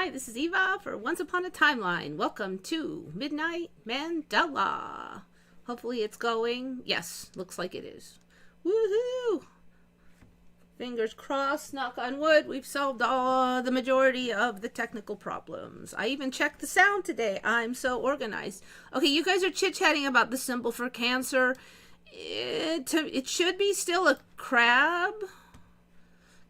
Hi, this is Eva for Once Upon a Timeline. Welcome to Midnight Mandela. Hopefully it's going. Yes, looks like it is. Woohoo! Fingers crossed, knock on wood, we've solved the majority of the technical problems. I even checked the sound today. I'm so organized. Okay, you guys are chit-chatting about the symbol for Cancer. It should be still a crab.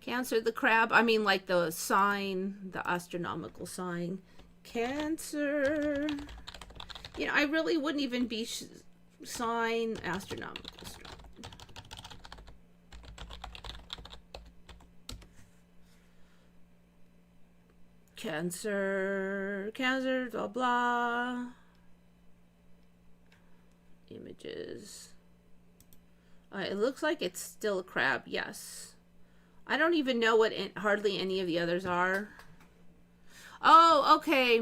Cancer, the crab. I mean, like the sign, the astronomical sign. Cancer. You know, I really wouldn't even be sign astronomical. Cancer, blah, blah. Images. It looks like it's still a crab, yes. I don't even know what hardly any of the others are. Oh, okay.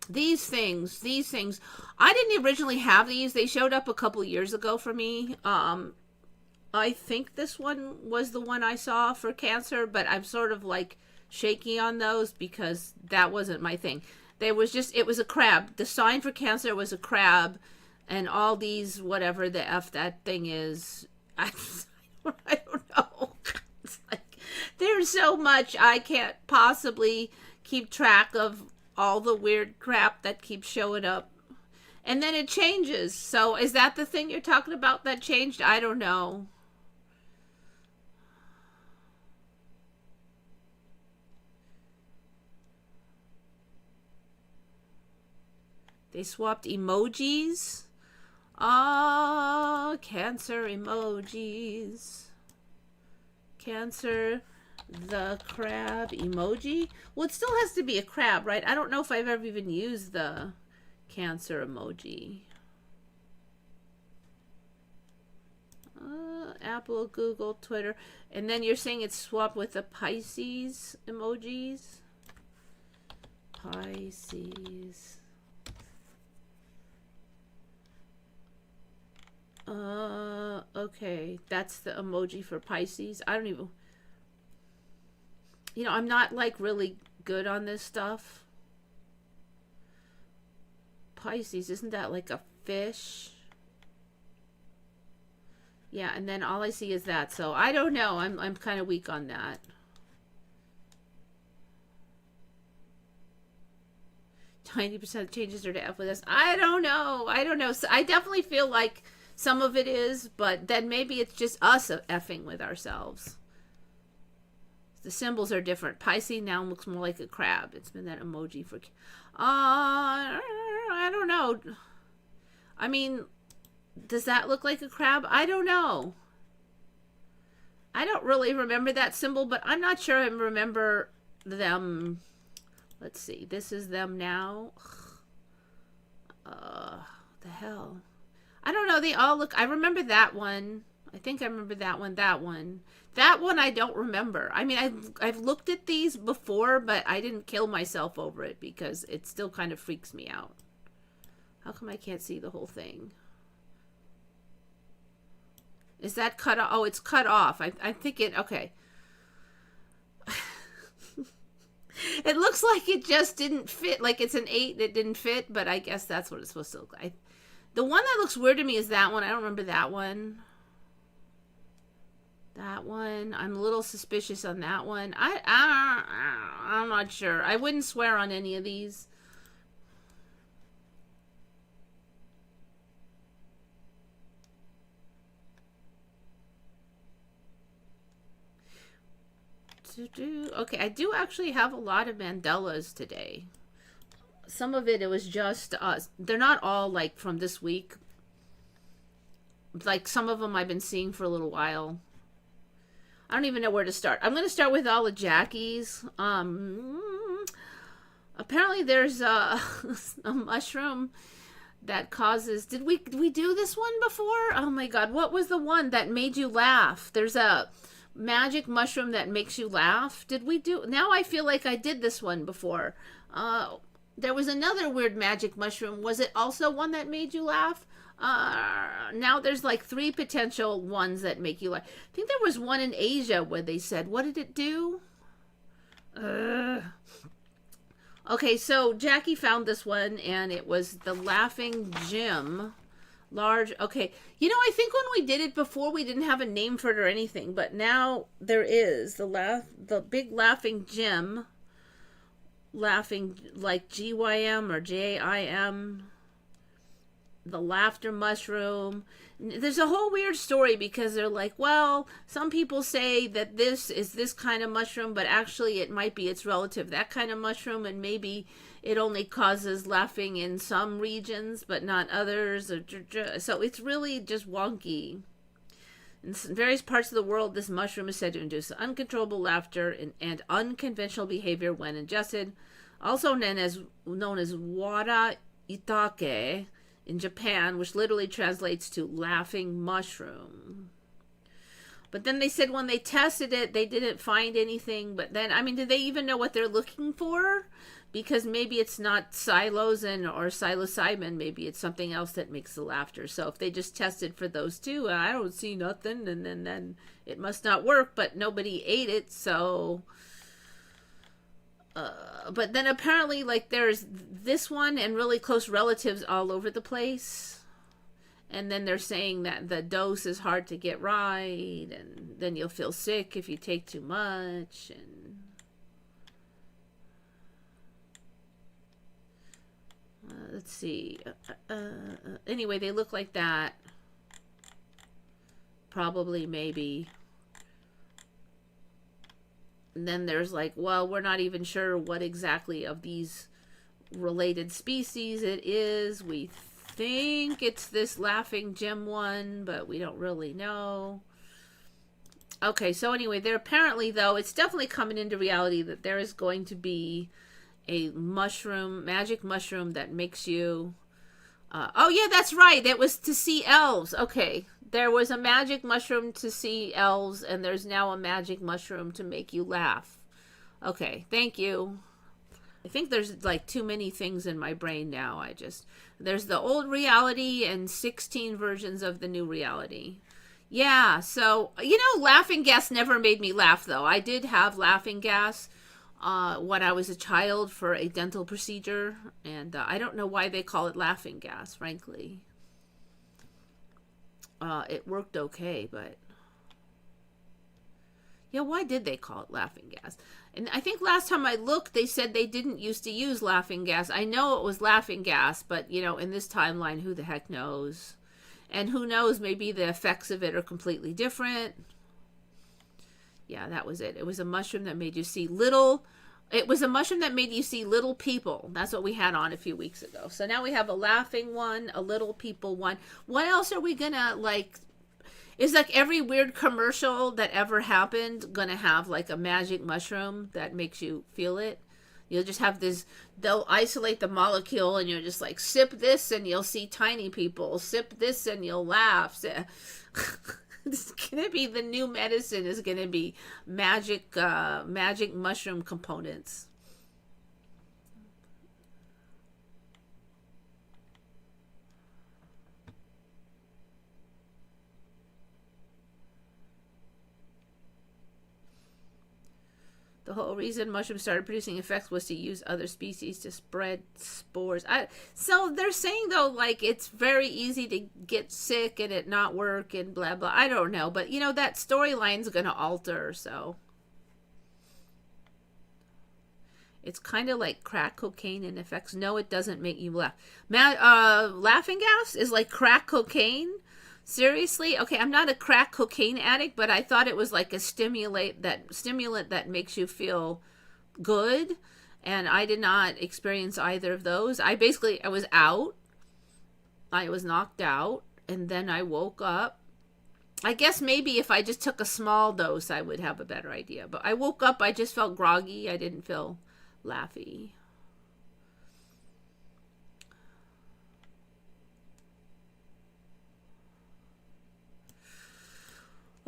These things. I didn't originally have these. They showed up a couple years ago for me. I think this one was the one I saw for Cancer, but I'm sort of like shaky on those because that wasn't my thing. It was a crab. The sign for Cancer was a crab, and all these, whatever the F that thing is, I don't know. It's like, there's so much I can't possibly keep track of all the weird crap that keeps showing up. And then it changes. So is that the thing you're talking about that changed? I don't know. They swapped emojis. Oh, Cancer emojis. Cancer, the crab emoji. Well, it still has to be a crab, right? I don't know if I've ever even used the Cancer emoji. Apple, Google, Twitter. And then you're saying it's swapped with the Pisces emojis? Pisces. Okay, that's the emoji for Pisces. I don't even, I'm not like really good on this stuff. Pisces, isn't that like a fish? Yeah, and then all I see is that, so I don't know. I'm kind of weak on that. %of changes are to F with us. I don't know. So I definitely feel like some of it is, but then maybe it's just us effing with ourselves. The symbols are different. Pisces now looks more like a crab. It's been that emoji for... I don't know. I mean, does that look like a crab? I don't know. I don't really remember that symbol, but I'm not sure I remember them. Let's see. This is them now. The hell? I don't know. They all look... I remember that one. I think I remember that one. That one I don't remember. I mean, I've looked at these before, but I didn't kill myself over it because it still kind of freaks me out. How come I can't see the whole thing? Is that cut off? Oh, it's cut off. I think it... Okay. It looks like it just didn't fit. Like it's an 8 that didn't fit, but I guess that's what it's supposed to look like. The one that looks weird to me is that one. I don't remember that one. That one. I'm a little suspicious on that one. I'm not sure. I wouldn't swear on any of these. Okay, I do actually have a lot of Mandelas today. Some of it was just, they're not all like from this week. Like some of them I've been seeing for a little while. I don't even know where to start. I'm going to start with all the Jackies. Apparently there's a mushroom that causes... Did we do this one before? Oh my God, what was the one that made you laugh? There's a magic mushroom that makes you laugh. Did we do... Now I feel like I did this one before. There was another weird magic mushroom. Was it also one that made you laugh? Now there's like 3 potential ones that make you laugh. I think there was one in Asia where they said, what did it do? Okay, so Jackie found this one, and it was the Laughing Jim. Large. Okay. You know, I think when we did it before, we didn't have a name for it or anything, but now there is the big Laughing Jim. Laughing like GYM or JIM. The laughter mushroom. There's a whole weird story because they're like, well, some people say that this is this kind of mushroom, but actually it might be its relative, that kind of mushroom, and maybe it only causes laughing in some regions, but not others. So it's really just wonky. In various parts of the world, this mushroom is said to induce uncontrollable laughter and unconventional behavior when ingested, also known as wada itake in Japan, which literally translates to laughing mushroom. But then they said when they tested it, they didn't find anything. But then, I mean, did they even know what they're looking for? Because maybe it's not psilocin or psilocybin. Maybe it's something else that makes the laughter. So if they just tested for those two, I don't see nothing. And then it must not work. But nobody ate it, so... but then apparently, like, there's this one and really close relatives all over the place. And then they're saying that the dose is hard to get right, and then you'll feel sick if you take too much. And let's see. Anyway, they look like that. Probably, maybe. And then there's like, well, we're not even sure what exactly of these related species it is. We think it's this Laughing Jim one, but we don't really know. Okay, so anyway, there apparently, though, it's definitely coming into reality that there is going to be a mushroom, magic mushroom that makes you... oh, yeah, that's right. It was to see elves. Okay. There was a magic mushroom to see elves, and there's now a magic mushroom to make you laugh. Okay, thank you. I think there's like too many things in my brain now. There's the old reality and 16 versions of the new reality. Yeah, so, laughing gas never made me laugh, though. I did have laughing gas when I was a child for a dental procedure, and I don't know why they call it laughing gas, frankly. It worked okay, but... Yeah, why did they call it laughing gas? And I think last time I looked, they said they didn't used to use laughing gas. I know it was laughing gas, but, in this timeline, who the heck knows? And who knows, maybe the effects of it are completely different. Yeah, that was it. It was a mushroom that made you see little... It was a mushroom that made you see little people. That's what we had on a few weeks ago. So now we have a laughing one, a little people one. What else are we gonna, like... Is like every weird commercial that ever happened gonna have like a magic mushroom that makes you feel it? You'll just have this... They'll isolate the molecule and you're just like, sip this and you'll see tiny people. Sip this and you'll laugh. It's gonna be the new medicine. Is gonna be magic mushroom components. The whole reason mushrooms started producing effects was to use other species to spread spores. So they're saying, though, like, it's very easy to get sick and it not work and blah, blah. I don't know. But, that storyline's going to alter, so. It's kind of like crack cocaine in effects. No, it doesn't make you laugh. Laughing gas is like crack cocaine? Seriously? Okay, I'm not a crack cocaine addict, but I thought it was like a stimulant that makes you feel good, and I did not experience either of those. I was out. I was knocked out, and then I woke up. I guess maybe if I just took a small dose, I would have a better idea. But I woke up, I just felt groggy. I didn't feel laughy.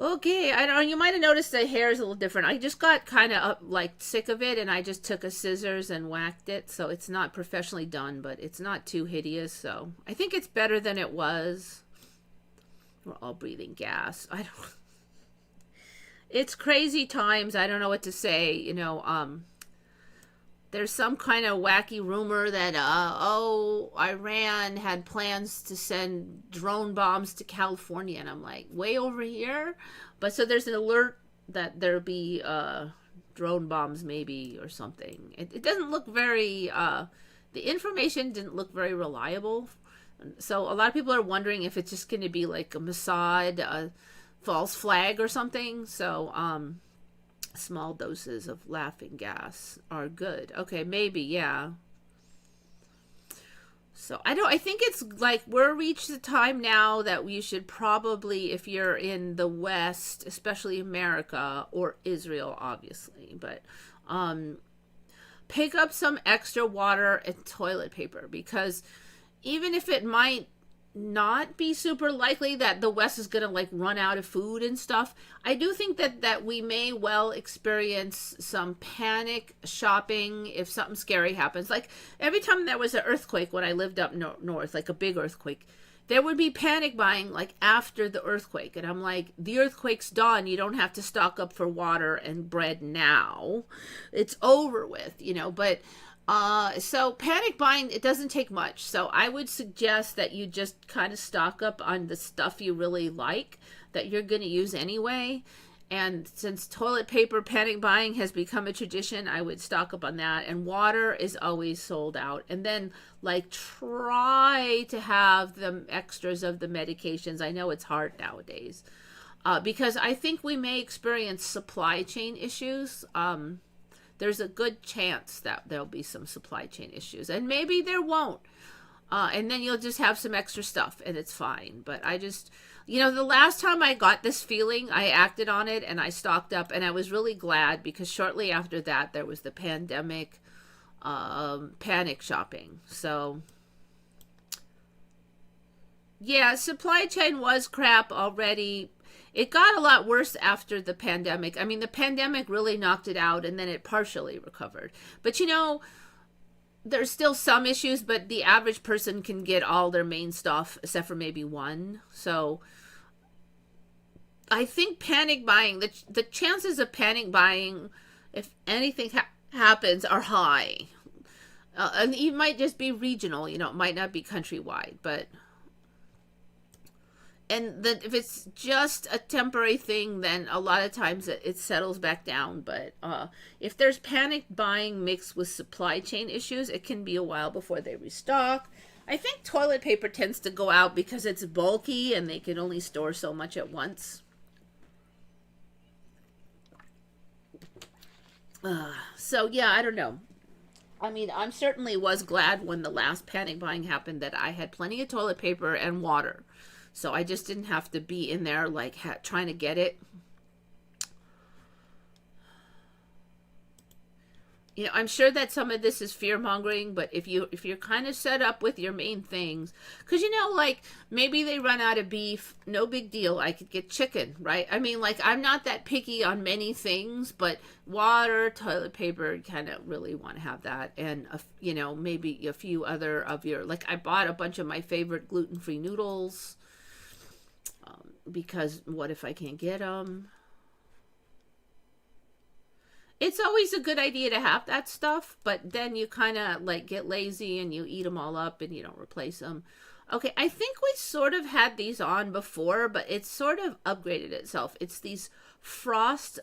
Okay, I don't know. You might have noticed the hair is a little different. I just got kind of like sick of it, and I just took a scissors and whacked it. So it's not professionally done, but it's not too hideous. So I think it's better than it was. We're all breathing gas. I don't. It's crazy times. I don't know what to say. there's some kind of wacky rumor that oh, Iran had plans to send drone bombs to California, and I'm like, way over here. But so there's an alert that there'll be drone bombs maybe or something. It doesn't look very the information didn't look very reliable. So a lot of people are wondering if it's just going to be like a Mossad false flag or something. So small doses of laughing gas are good. Okay, maybe, yeah. So I think it's like we're reached the time now that we should probably, if you're in the West, especially America or Israel, obviously, but pick up some extra water and toilet paper, because even if it might not be super likely that the West is going to like run out of food and stuff, I do think that we may well experience some panic shopping if something scary happens. Like every time there was an earthquake when I lived up north, like a big earthquake, there would be panic buying like after the earthquake. And I'm like, the earthquake's done. You don't have to stock up for water and bread now. It's over with, you know, but so panic buying, it doesn't take much. So I would suggest that you just kind of stock up on the stuff you really like that you're going to use anyway. And since toilet paper panic buying has become a tradition, I would stock up on that. And water is always sold out. And then like try to have the extras of the medications. I know it's hard nowadays because I think we may experience supply chain issues. There's a good chance that there'll be some supply chain issues, and maybe there won't. And then you'll just have some extra stuff and it's fine. But I just, you know, the last time I got this feeling, I acted on it and I stocked up, and I was really glad because shortly after that, there was the pandemic, panic shopping. So yeah, supply chain was crap already. It got a lot worse after the pandemic. I mean, the pandemic really knocked it out and then it partially recovered. But you know, there's still some issues, but the average person can get all their main stuff except for maybe one. So I think panic buying, the chances of panic buying, if anything happens, are high. And it might just be regional, you know, it might not be countrywide, but and then if it's just a temporary thing, then a lot of times it settles back down. But if there's panic buying mixed with supply chain issues, it can be a while before they restock. I think toilet paper tends to go out because it's bulky and they can only store so much at once. So yeah, I don't know. I mean, I certainly was glad when the last panic buying happened that I had plenty of toilet paper and water. So I just didn't have to be in there like trying to get it. You know, I'm sure that some of this is fear mongering, but if you're kind of set up with your main things, because you know, like maybe they run out of beef, no big deal. I could get chicken, right? I mean, like I'm not that picky on many things, but water, toilet paper, kind of really want to have that, and you know, maybe a few other of your, like I bought a bunch of my favorite gluten-free noodles. Because what if I can't get them? It's always a good idea to have that stuff, but then you kind of like get lazy and you eat them all up and you don't replace them. Okay, I think we sort of had these on before, but it's sort of upgraded itself. It's these frost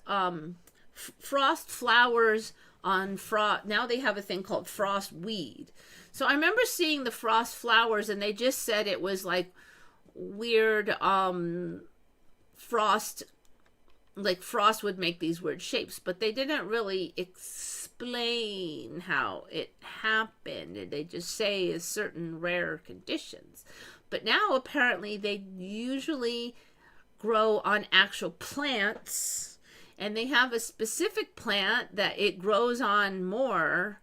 flowers on frost. Now they have a thing called frost weed. So I remember seeing the frost flowers and they just said it was like weird frost, like frost would make these weird shapes, but they didn't really explain how it happened. They just say is certain rare conditions. But now apparently they usually grow on actual plants, and they have a specific plant that it grows on more.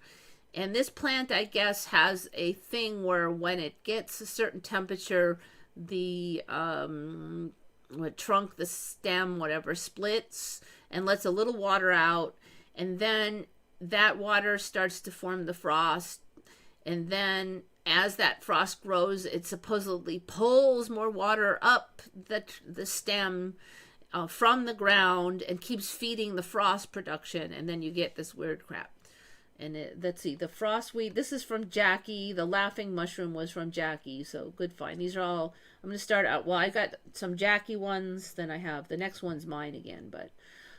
And this plant, I guess, has a thing where when it gets a certain temperature, the trunk, the stem, whatever, splits and lets a little water out, and then that water starts to form the frost, and then as that frost grows, it supposedly pulls more water up the stem from the ground and keeps feeding the frost production, and then you get this weird crap. And let's see, the frostweed, this is from Jackie. The laughing mushroom was from Jackie, so good find. These are all, I'm going to start out, well, I got some Jackie ones, then I have, the next one's mine again, but.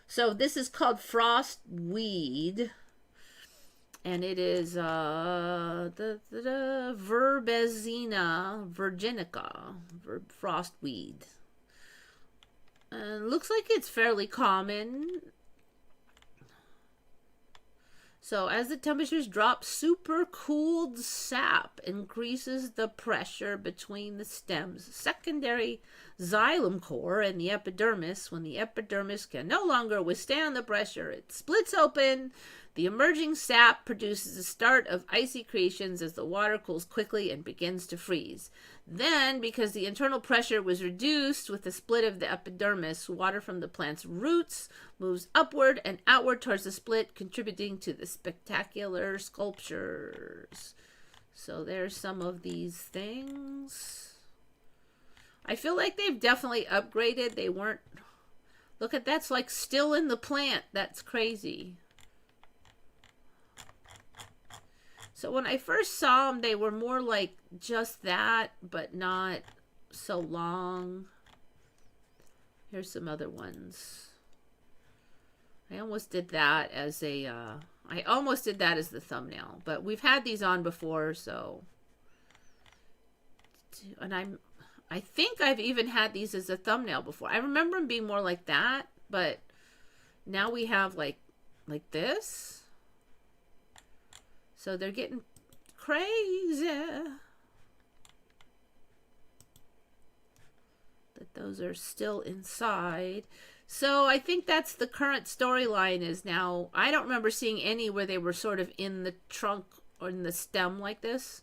So this is called frostweed. And it is the Verbezina virginica, frostweed. And looks like it's fairly common. So as the temperatures drop, supercooled sap increases the pressure between the stem's secondary xylem core and the epidermis. When the epidermis can no longer withstand the pressure, it splits open. The emerging sap produces the start of icy creations as the water cools quickly and begins to freeze. Then, because the internal pressure was reduced with the split of the epidermis, water from the plant's roots moves upward and outward towards the split, contributing to the spectacular sculptures. So there's some of these things. I feel like they've definitely upgraded. They weren't... Look at that's like still in the plant. That's crazy. So when I first saw them, they were more like just that, but not so long. Here's some other ones. I almost did that as a, I almost did that as the thumbnail, but we've had these on before, so. And I think I've even had these as a thumbnail before. I remember them being more like that, but now we have like this. So they're getting crazy. That those are still inside. So I think that's the current storyline is now. I don't remember seeing any where they were sort of in the trunk or in the stem like this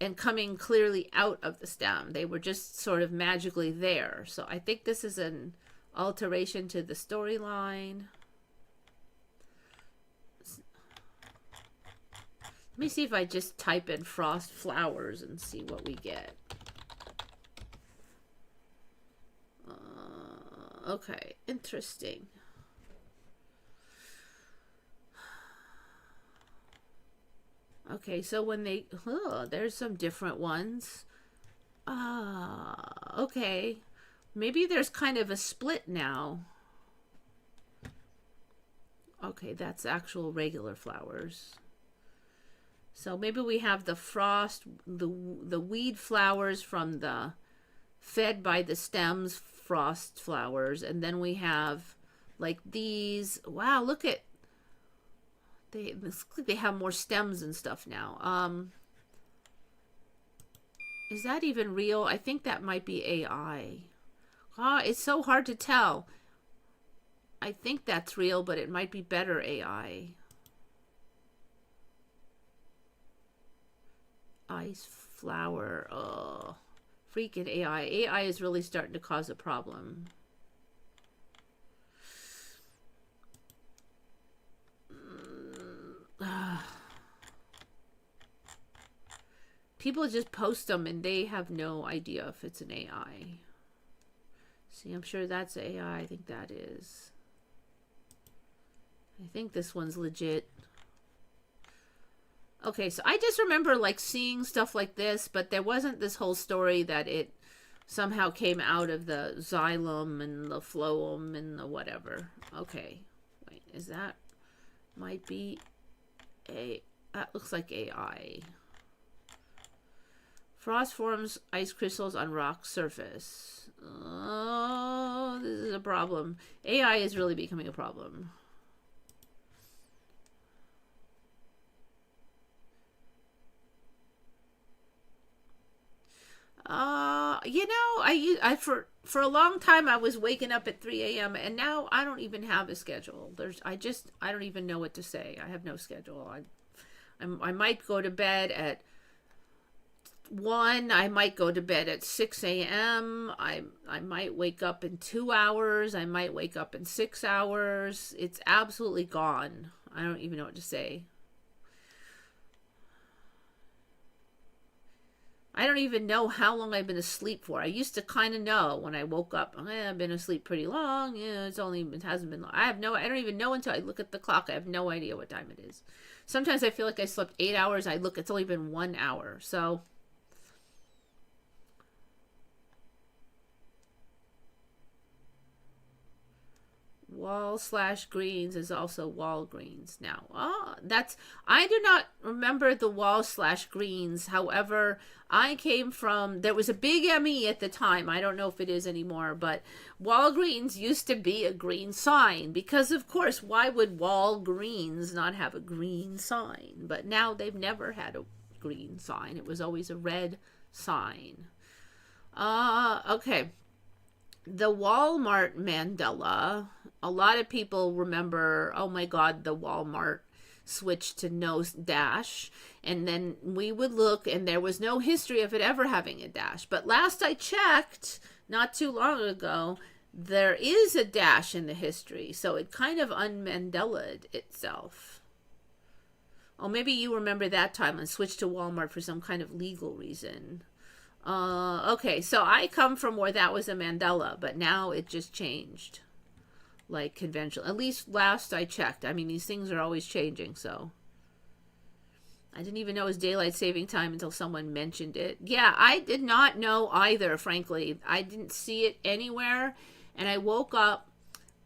and coming clearly out of the stem. They were just sort of magically there. So I think this is an alteration to the storyline. Let me see if I just type in frost flowers and see what we get. Okay, interesting. Okay, so when they... Oh, there's some different ones. Okay. Maybe there's kind of a split now. Okay, that's actual regular flowers. So maybe we have the frost, the weed flowers from the fed by the stems frost flowers, and then we have like these. Wow, look at they have more stems and stuff now. Is that even real? I think that might be AI. It's so hard to tell. I think that's real, but it might be better AI. Ice flower. Oh, freaking AI. AI is really starting to cause a problem. People just post them and they have no idea if it's an AI. See, I'm sure that's AI. I think that is. I think this one's legit. Okay, so I just remember like seeing stuff like this, but there wasn't this whole story that it somehow came out of the xylem and the phloem and the whatever. Okay, wait, is that might be that looks like AI. Frost forms ice crystals on rock surface. Oh, this is a problem. AI is really becoming a problem. You know, I for a long time I was waking up at 3 a.m. and now I don't even have a schedule. I don't even know what to say. I have no schedule. I might go to bed at 1. I might go to bed at 6 a.m. I might wake up in 2 hours. I might wake up in 6 hours. It's absolutely gone. I don't even know what to say. I don't even know how long I've been asleep for. I used to kind of know when I woke up. I've been asleep pretty long. Yeah, it hasn't been long. I don't even know until I look at the clock. I have no idea what time it is. Sometimes I feel like I slept 8 hours. I look, it's only been 1 hour. So wall/greens is also Walgreens now. Oh, I do not remember the wall/greens. However, I came from, there was a big ME at the time. I don't know if it is anymore, but Walgreens used to be a green sign because, of course, why would Walgreens not have a green sign? But now they've never had a green sign. It was always a red sign. Okay. The Walmart Mandela, a lot of people remember, oh my God, the Walmart switched to no dash. And then we would look, and there was no history of it ever having a dash. But last I checked, not too long ago, there is a dash in the history. So it kind of unmandela'd itself. Oh, maybe you remember that time and switched to Walmart for some kind of legal reason. Okay, so I come from where that was a Mandela, but now it just changed. Like conventional. At least last I checked. I mean, these things are always changing, so. I didn't even know it was daylight saving time until someone mentioned it. Yeah, I did not know either, frankly. I didn't see it anywhere, and I woke up,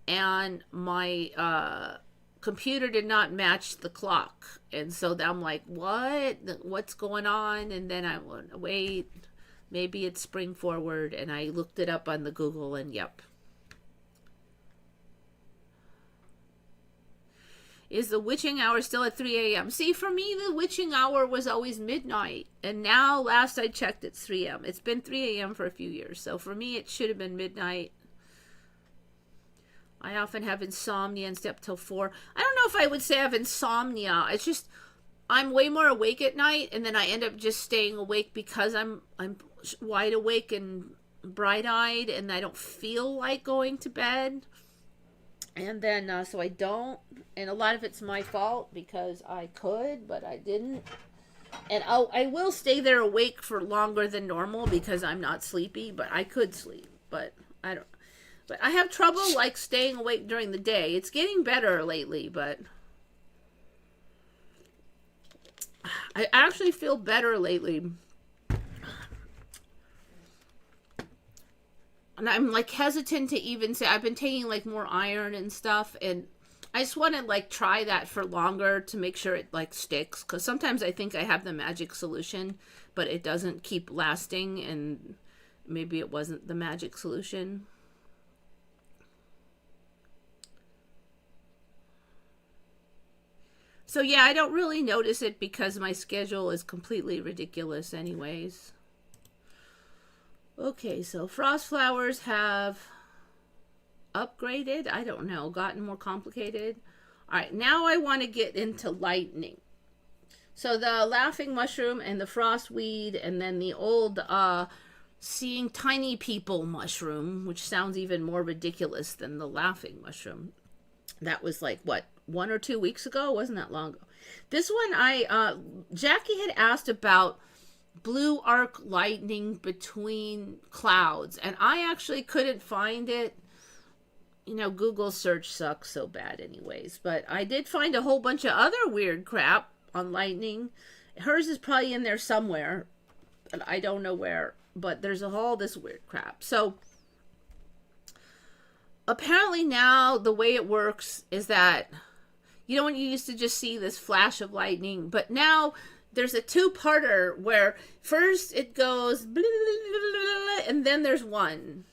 and my computer did not match the clock. And so I'm like, what? What's going on? And then I went, wait. Maybe it's spring forward, and I looked it up on the Google, and yep. Is the witching hour still at 3 a.m.? See, for me, the witching hour was always midnight, and now, last I checked, it's 3 a.m. It's been 3 a.m. for a few years, so for me, it should have been midnight. I often have insomnia and stay up till 4. I don't know if I would say I have insomnia. It's just I'm way more awake at night, and then I end up just staying awake because I'm wide awake and bright-eyed, and I don't feel like going to bed. And then so I don't, and a lot of it's my fault because I could, but I didn't. And I will stay there awake for longer than normal because I'm not sleepy, but I could sleep, but I don't. But I have trouble like staying awake during the day. It's getting better lately, but I actually feel better lately. And I'm like hesitant to even say, I've been taking like more iron and stuff, and I just want to like try that for longer to make sure it like sticks, because sometimes I think I have the magic solution, but it doesn't keep lasting, and maybe it wasn't the magic solution. So yeah, I don't really notice it because my schedule is completely ridiculous anyways. Okay, so frost flowers have upgraded. I don't know, gotten more complicated. All right, now I want to get into lightning. So the laughing mushroom and the frostweed, and then the old seeing tiny people mushroom, which sounds even more ridiculous than the laughing mushroom. That was like, what, 1 or 2 weeks ago? It wasn't that long ago. This one, Jackie had asked about blue arc lightning between clouds, and I actually couldn't find it. You know, Google search sucks so bad anyways, but I did find a whole bunch of other weird crap on lightning. Hers is probably in there somewhere, and I don't know where, but there's all this weird crap. So apparently now the way it works is that, you know, when you used to just see this flash of lightning, but now there's a two-parter where first it goes blah, blah, blah, and then there's one.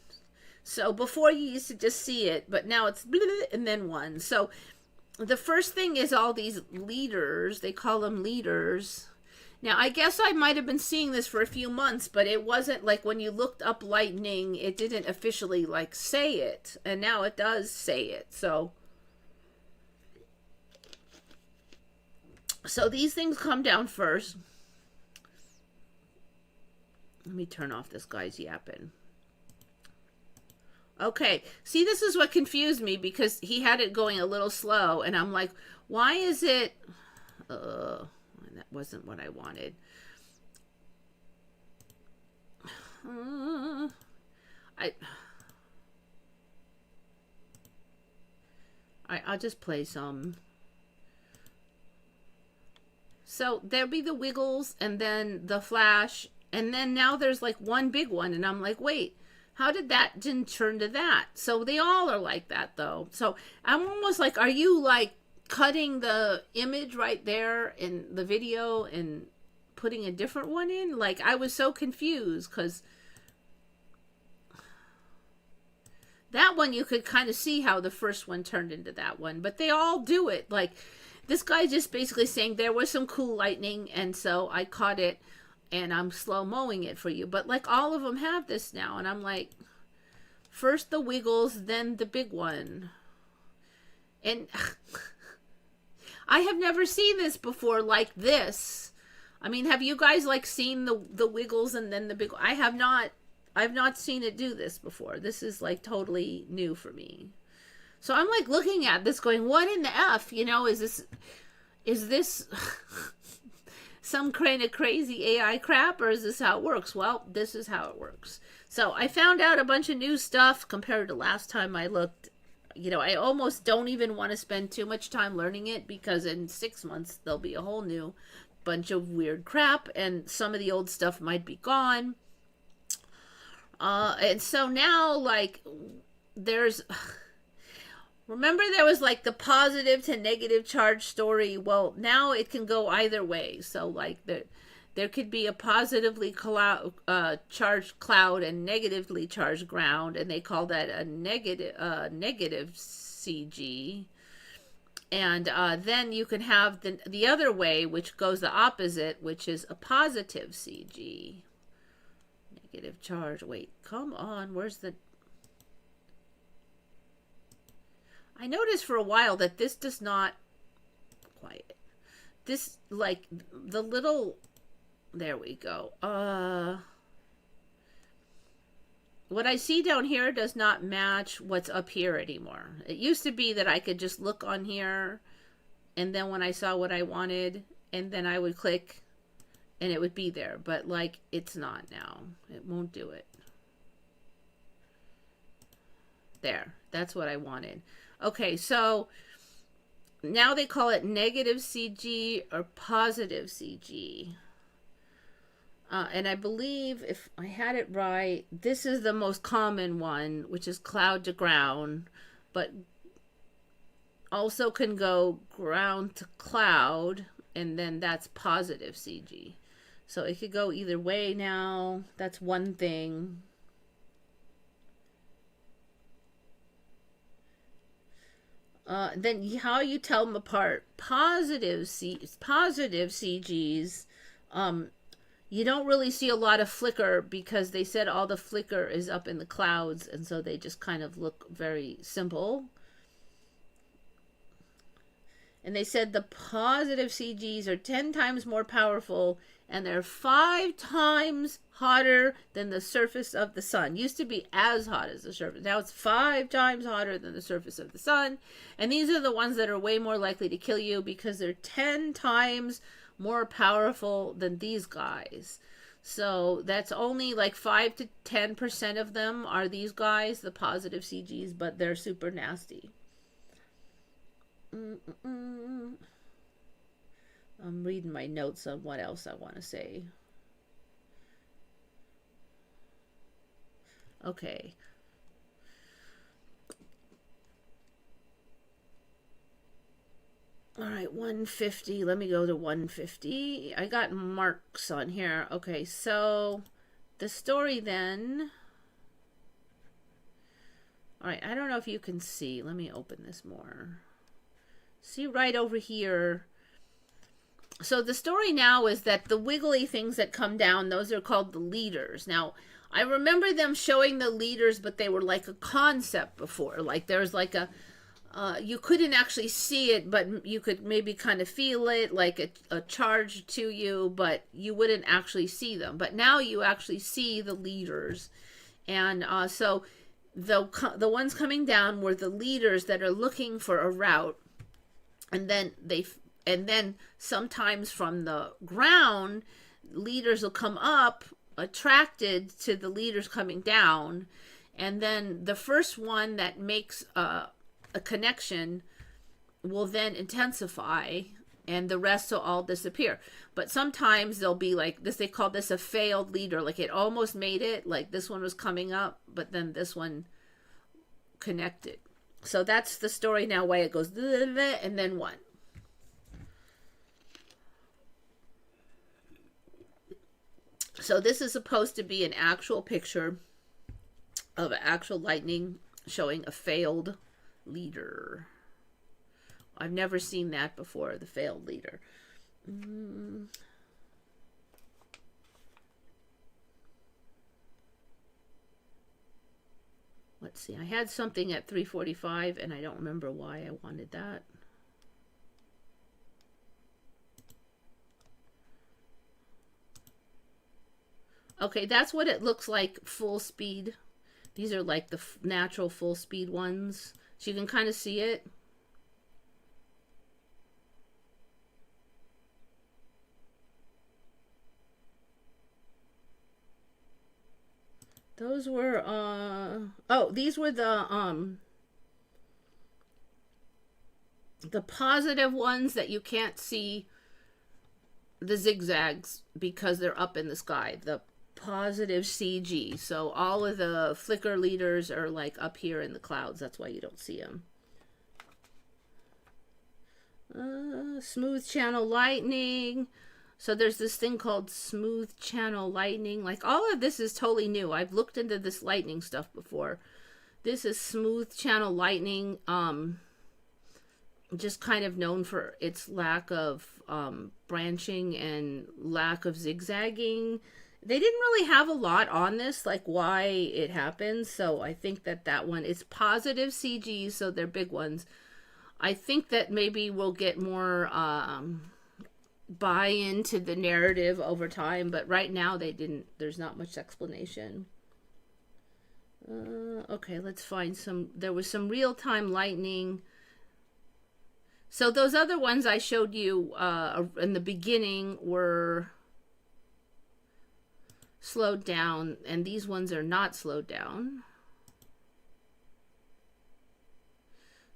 So before you used to just see it, but now it's blah, blah, and then one. So the first thing is all these leaders. They call them leaders. Now, I guess I might have been seeing this for a few months, but it wasn't like when you looked up lightning, it didn't officially like say it. And now it does say it. So these things come down first. Let me turn off this guy's yapping. Okay, see, this is what confused me because he had it going a little slow, and I'm like, why is it... that wasn't what I wanted. I I'll just play some. So there'll be the Wiggles and then the Flash, and then now there's like one big one, and I'm like, wait, how did that didn't turn to that? So they all are like that though. So I'm almost like, are you like cutting the image right there in the video and putting a different one in? Like, I was so confused because that one you could kind of see how the first one turned into that one, but they all do it. Like, this guy just basically saying there was some cool lightning, and so I caught it, and I'm slow-moing it for you. But, like, all of them have this now, and I'm like, first the Wiggles, then the big one. And I have never seen this before like this. I mean, have you guys, like, seen the Wiggles and then the big one? I have not. I've not seen it do this before. This is, like, totally new for me. So I'm like looking at this going, what in the F, you know, is this some kind of crazy AI crap, or is this how it works? Well, this is how it works. So I found out a bunch of new stuff compared to last time I looked. You know, I almost don't even want to spend too much time learning it, because in 6 months there'll be a whole new bunch of weird crap, and some of the old stuff might be gone. And so now, like, there's... Remember there was like the positive to negative charge story? Well, now it can go either way. So, like, there could be a positively charged cloud and negatively charged ground, and they call that a negative CG. And then you can have the other way, which goes the opposite, which is a positive CG. Negative charge. Wait, come on. Where's the... I noticed for a while that this does not... Quiet. This, like, the little... There we go. What I see down here does not match what's up here anymore. It used to be that I could just look on here, and then when I saw what I wanted, and then I would click, and it would be there. But, like, it's not now. It won't do it. There. That's what I wanted. Okay, so now they call it negative CG or positive CG. And I believe, if I had it right, this is the most common one, which is cloud to ground, but also can go ground to cloud, and then that's positive CG. So it could go either way now. That's one thing. Then how you tell them apart. Positive CGs, you don't really see a lot of flicker, because they said all the flicker is up in the clouds, and so they just kind of look very simple. And they said the positive CGs are 10 times more powerful, and they're 5 times hotter than the surface of the sun. Used to be as hot as the surface. Now it's 5 times hotter than the surface of the sun. And these are the ones that are way more likely to kill you, because they're 10 times more powerful than these guys. So that's only like 5 to 10% of them are these guys, the positive CGs, but they're super nasty. I'm reading my notes on what else I want to say. Okay. All right, 150. Let me go to 150. I got marks on here. Okay, so the story then. All right, I don't know if you can see. Let me open this more. See right over here. So the story now is that the wiggly things that come down, those are called the leaders. Now, I remember them showing the leaders, but they were like a concept before. Like there was like a, you couldn't actually see it, but you could maybe kind of feel it, like a charge to you, but you wouldn't actually see them. But now you actually see the leaders. And so the ones coming down were the leaders that are looking for a route. And then sometimes from the ground, leaders will come up attracted to the leaders coming down, and then the first one that makes a connection will then intensify, and the rest will all disappear. But sometimes they'll be like this, they call this a failed leader, like it almost made it, like this one was coming up, but then this one connected. So that's the story now, why it goes and then one. So this is supposed to be an actual picture of actual lightning showing a failed leader. I've never seen that before, the failed leader. Let's see. I had something at 3:45 and I don't remember why I wanted that. Okay, that's what it looks like full speed. These are like the natural full speed ones. So you can kind of see it. Those were, oh, these were the positive ones that you can't see the zigzags because they're up in the sky. The positive CG. So all of the flicker leaders are like up here in the clouds. That's why you don't see them. Smooth channel lightning. So there's this thing called smooth channel lightning. Like all of this is totally new. I've looked into this lightning stuff before. This is smooth channel lightning. Just kind of known for its lack of branching and lack of zigzagging. They didn't really have a lot on this, like why it happens. So I think that one is positive CG, so they're big ones. I think that maybe we'll get more buy into the narrative over time, but right now they didn't. There's not much explanation. Okay, let's find some. There was some real-time lightning. So those other ones I showed you in the beginning were slowed down, and these ones are not slowed down.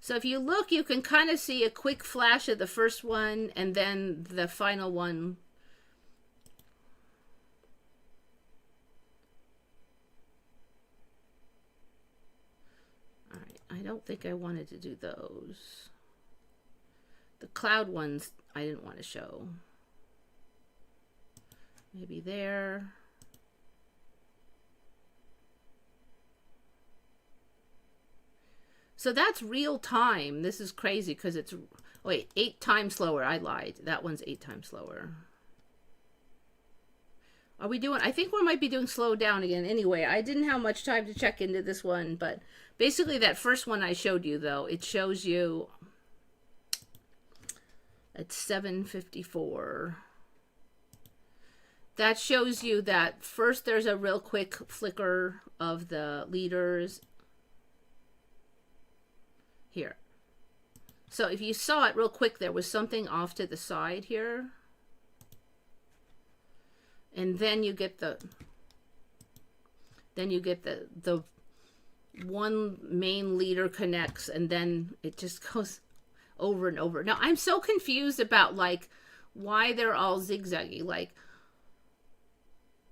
So if you look, you can kind of see a quick flash of the first one and then the final one. All right, I don't think I wanted to do those. The cloud ones I didn't want to show. Maybe there. So that's real time. This is crazy because it's, wait, 8 times slower. I lied. That one's 8 times slower. Are we doing, I think we might be doing slow down again. Anyway, I didn't have much time to check into this one, but basically that first one I showed you though, it shows you at 7:54. That shows you that first there's a real quick flicker of the leaders. Here. So if you saw it real quick, there was something off to the side here. And then you get the one main leader connects, and then it just goes over and over. Now I'm so confused about like why they're all zigzaggy. Like,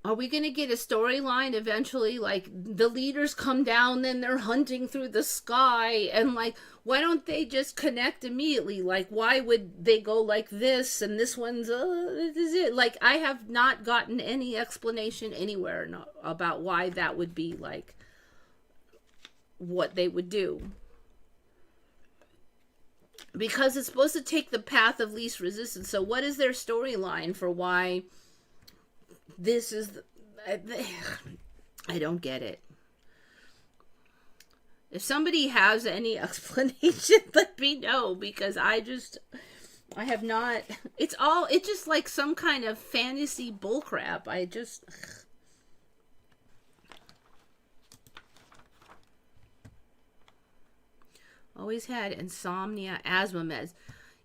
are we going to get a storyline eventually? Like, the leaders come down, then they're hunting through the sky, and like, why don't they just connect immediately? Like, why would they go like this, and this one's, this is it? Like, I have not gotten any explanation anywhere about why that would be, like, what they would do. Because it's supposed to take the path of least resistance. So what is their storyline for why this is I don't get it. If somebody has any explanation, let me know, because I have not. It's just like some kind of fantasy bullcrap. Always had insomnia, asthma meds.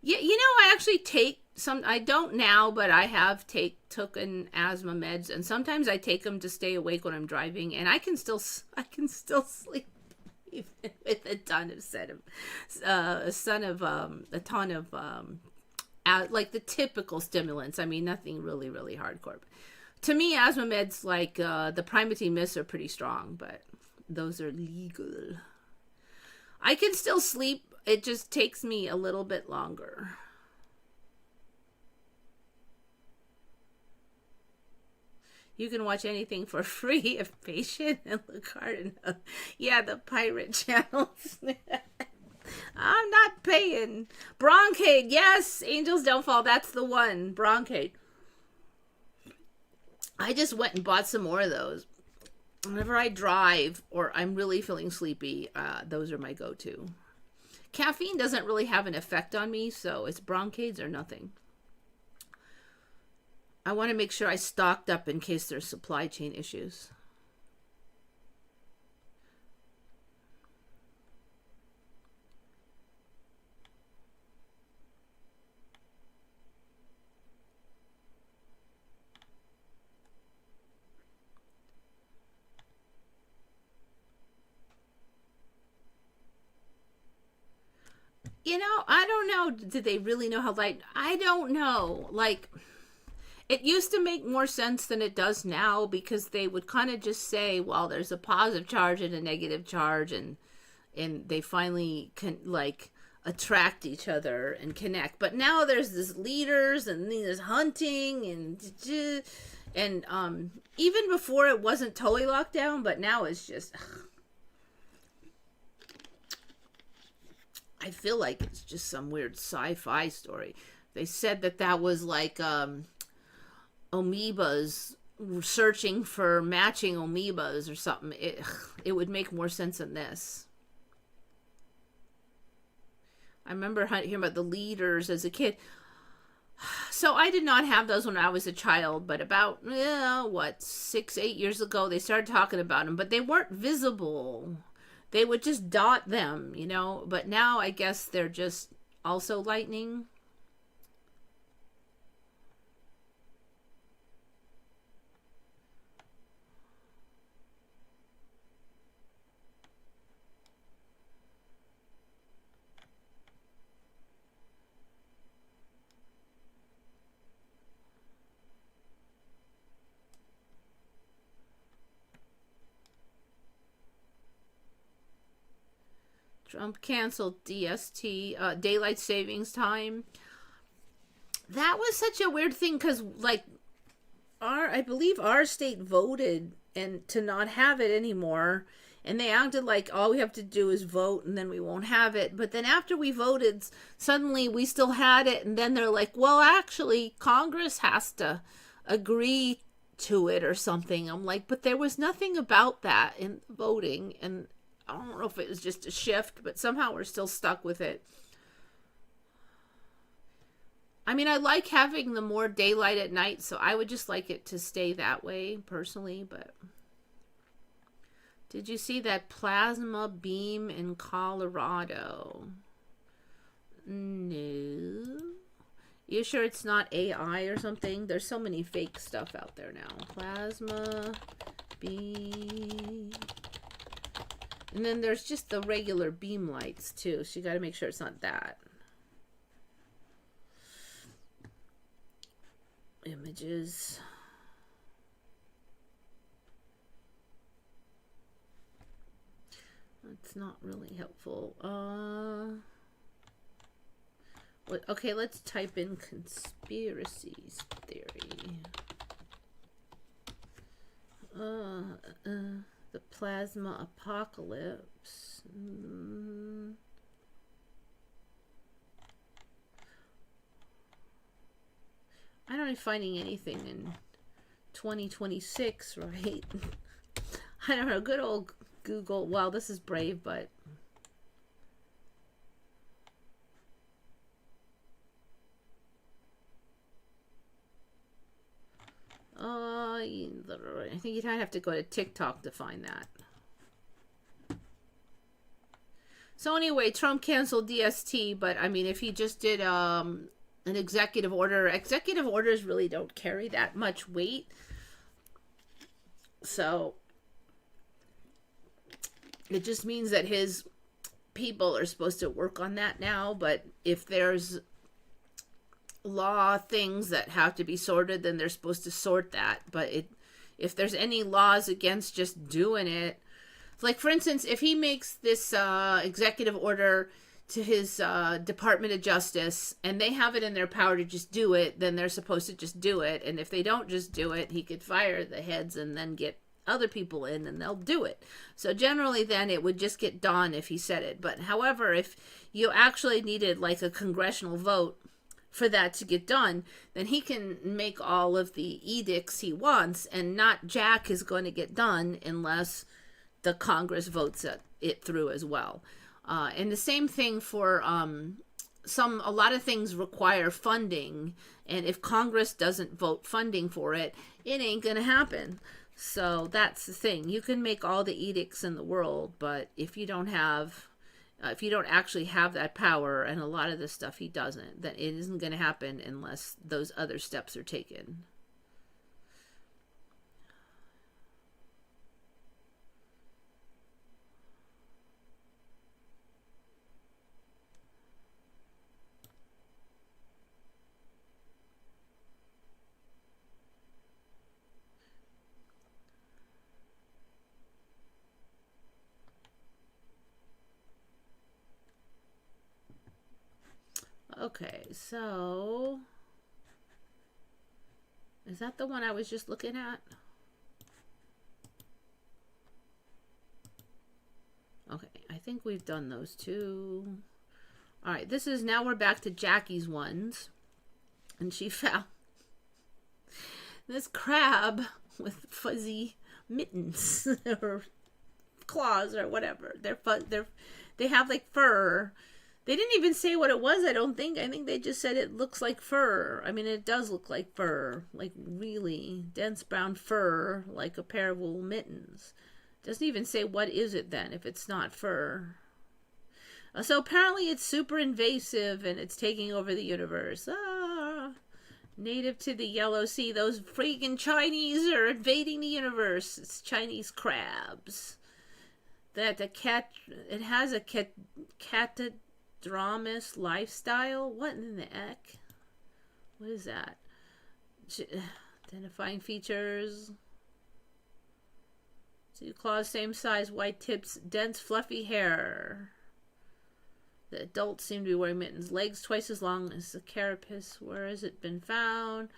Yeah, I actually take some. I don't now, but I have taken asthma meds, and sometimes I take them to stay awake when I'm driving, and I can still sleep even with a ton of a ton of like the typical stimulants. I mean, nothing really really hardcore. To me, asthma meds like the Primatine Mists are pretty strong, but those are legal. I can still sleep. It just takes me a little bit longer. You can watch anything for free if patient and look hard enough. Yeah, the pirate channels. I'm not paying. Bronchade, yes. Angels Don't Fall. That's the one. Bronchade. I just went and bought some more of those. Whenever I drive or I'm really feeling sleepy, those are my go-to. Caffeine doesn't really have an effect on me, so it's bronchades or nothing. I want to make sure I stocked up in case there's supply chain issues. I don't know. Did they really know how light? I don't know. Like, it used to make more sense than it does now because they would kind of just say, well, there's a positive charge and a negative charge, and they finally can like attract each other and connect. But now there's this leaders and there's hunting and even before it wasn't totally locked down, but now it's just I feel like it's just some weird sci-fi story. They said that was like amoebas searching for matching amoebas or something. It would make more sense than this. I remember hearing about the leaders as a kid. So I did not have those when I was a child, but about 6-8 years ago they started talking about them, but they weren't visible. They would just dot them, but now I guess they're just also lightning. Trump canceled DST, daylight savings time. That was such a weird thing because, like, I believe our state voted and to not have it anymore, and they acted like all we have to do is vote and then we won't have it. But then after we voted, suddenly we still had it, and then they're like, well, actually, Congress has to agree to it or something. I'm like, but there was nothing about that in voting, and I don't know if it was just a shift, but somehow we're still stuck with it. I mean, I like having the more daylight at night, so I would just like it to stay that way personally, but did you see that plasma beam in Colorado? No. You sure it's not AI or something? There's so many fake stuff out there now. Plasma beam. And then there's just the regular beam lights too, so you got to make sure it's not that. Images. That's not really helpful. Okay, let's type in conspiracies theory. The plasma apocalypse. I'm not finding anything in 2026, right? I don't know. Good old Google. Well, this is brave, but I think you'd have to go to TikTok to find that. So anyway, Trump canceled DST, but I mean, if he just did an executive orders really don't carry that much weight. So it just means that his people are supposed to work on that now. But if there's law things that have to be sorted, then they're supposed to sort that. But if there's any laws against just doing it, like for instance, if he makes this executive order to his Department of Justice and they have it in their power to just do it, then they're supposed to just do it. And if they don't just do it, he could fire the heads and then get other people in and they'll do it. So generally then it would just get done if he said it. But however, if you actually needed like a congressional vote for that to get done, then he can make all of the edicts he wants, and not jack is going to get done unless the Congress votes it through as well. And the same thing for a lot of things require funding, and if Congress doesn't vote funding for it, it ain't going to happen. So that's the thing. You can make all the edicts in the world, but if you don't actually have that power, and a lot of the stuff he doesn't, then it isn't going to happen unless those other steps are taken. Okay, so is that the one I was just looking at? Okay, I think we've done those two. All right, now we're back to Jackie's ones. And she found this crab with fuzzy mittens or claws or whatever. They have like fur. They didn't even say what it was, I don't think. I think they just said it looks like fur. I mean, it does look like fur. Like really dense brown fur, like a pair of wool mittens. Doesn't even say what is it then, if it's not fur. So apparently it's super invasive and it's taking over the universe. Native to the Yellow Sea. Those freaking Chinese are invading the universe. It's Chinese crabs. It has a catadromous lifestyle. What in the heck? What is that? Identifying features. 2 claws, same size, white tips, dense, fluffy hair. The adults seem to be wearing mittens. Legs twice as long as the carapace. Where has it been found?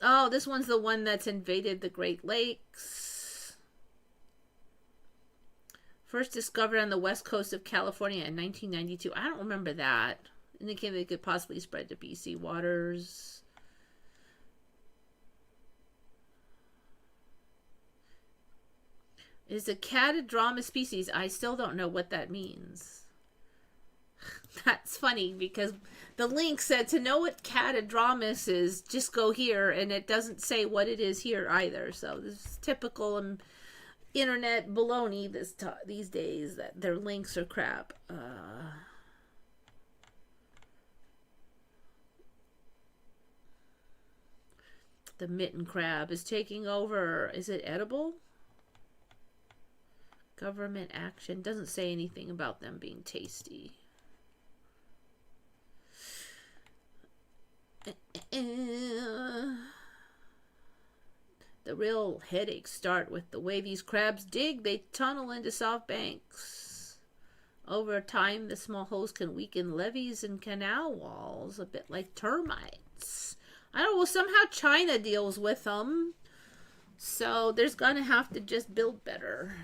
Oh, this one's the one that's invaded the Great Lakes. First discovered on the west coast of California in 1992. I don't remember that. Indicating they could possibly spread to BC waters. It is a catadromous species. I still don't know what that means. That's funny because the link said to know what catadromous is, just go here, and it doesn't say what it is here either. So this is typical internet baloney these days, that their links are crap. The mitten crab is taking over. Is it edible? Government action. Doesn't say anything about them being tasty. The real headaches start with the way these crabs dig. They tunnel into soft banks. Over time, the small holes can weaken levees and canal walls, a bit like termites. I don't know, well, somehow China deals with them. So there's going to have to just build better.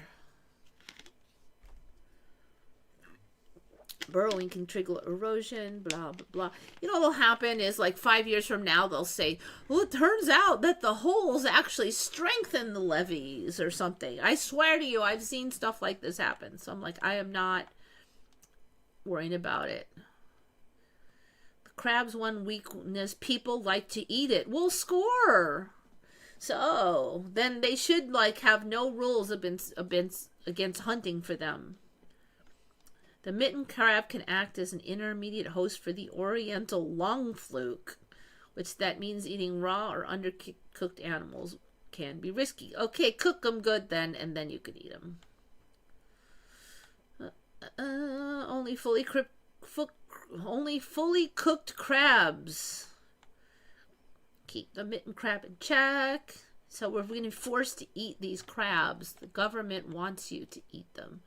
Burrowing can trigger erosion, blah, blah, blah. You know what'll happen is like 5 years from now, they'll say, well, it turns out that the holes actually strengthen the levees or something. I swear to you, I've seen stuff like this happen. So I'm like, I am not worrying about it. The crab's one weakness, people like to eat it. We'll score. So then they should like have no rules against hunting for them. The mitten crab can act as an intermediate host for the oriental lung fluke, which that means eating raw or undercooked animals can be risky. Okay, cook them good then, and then you could eat them. Only fully cooked crabs. Keep the mitten crab in check. So we're going to be forced to eat these crabs. The government wants you to eat them.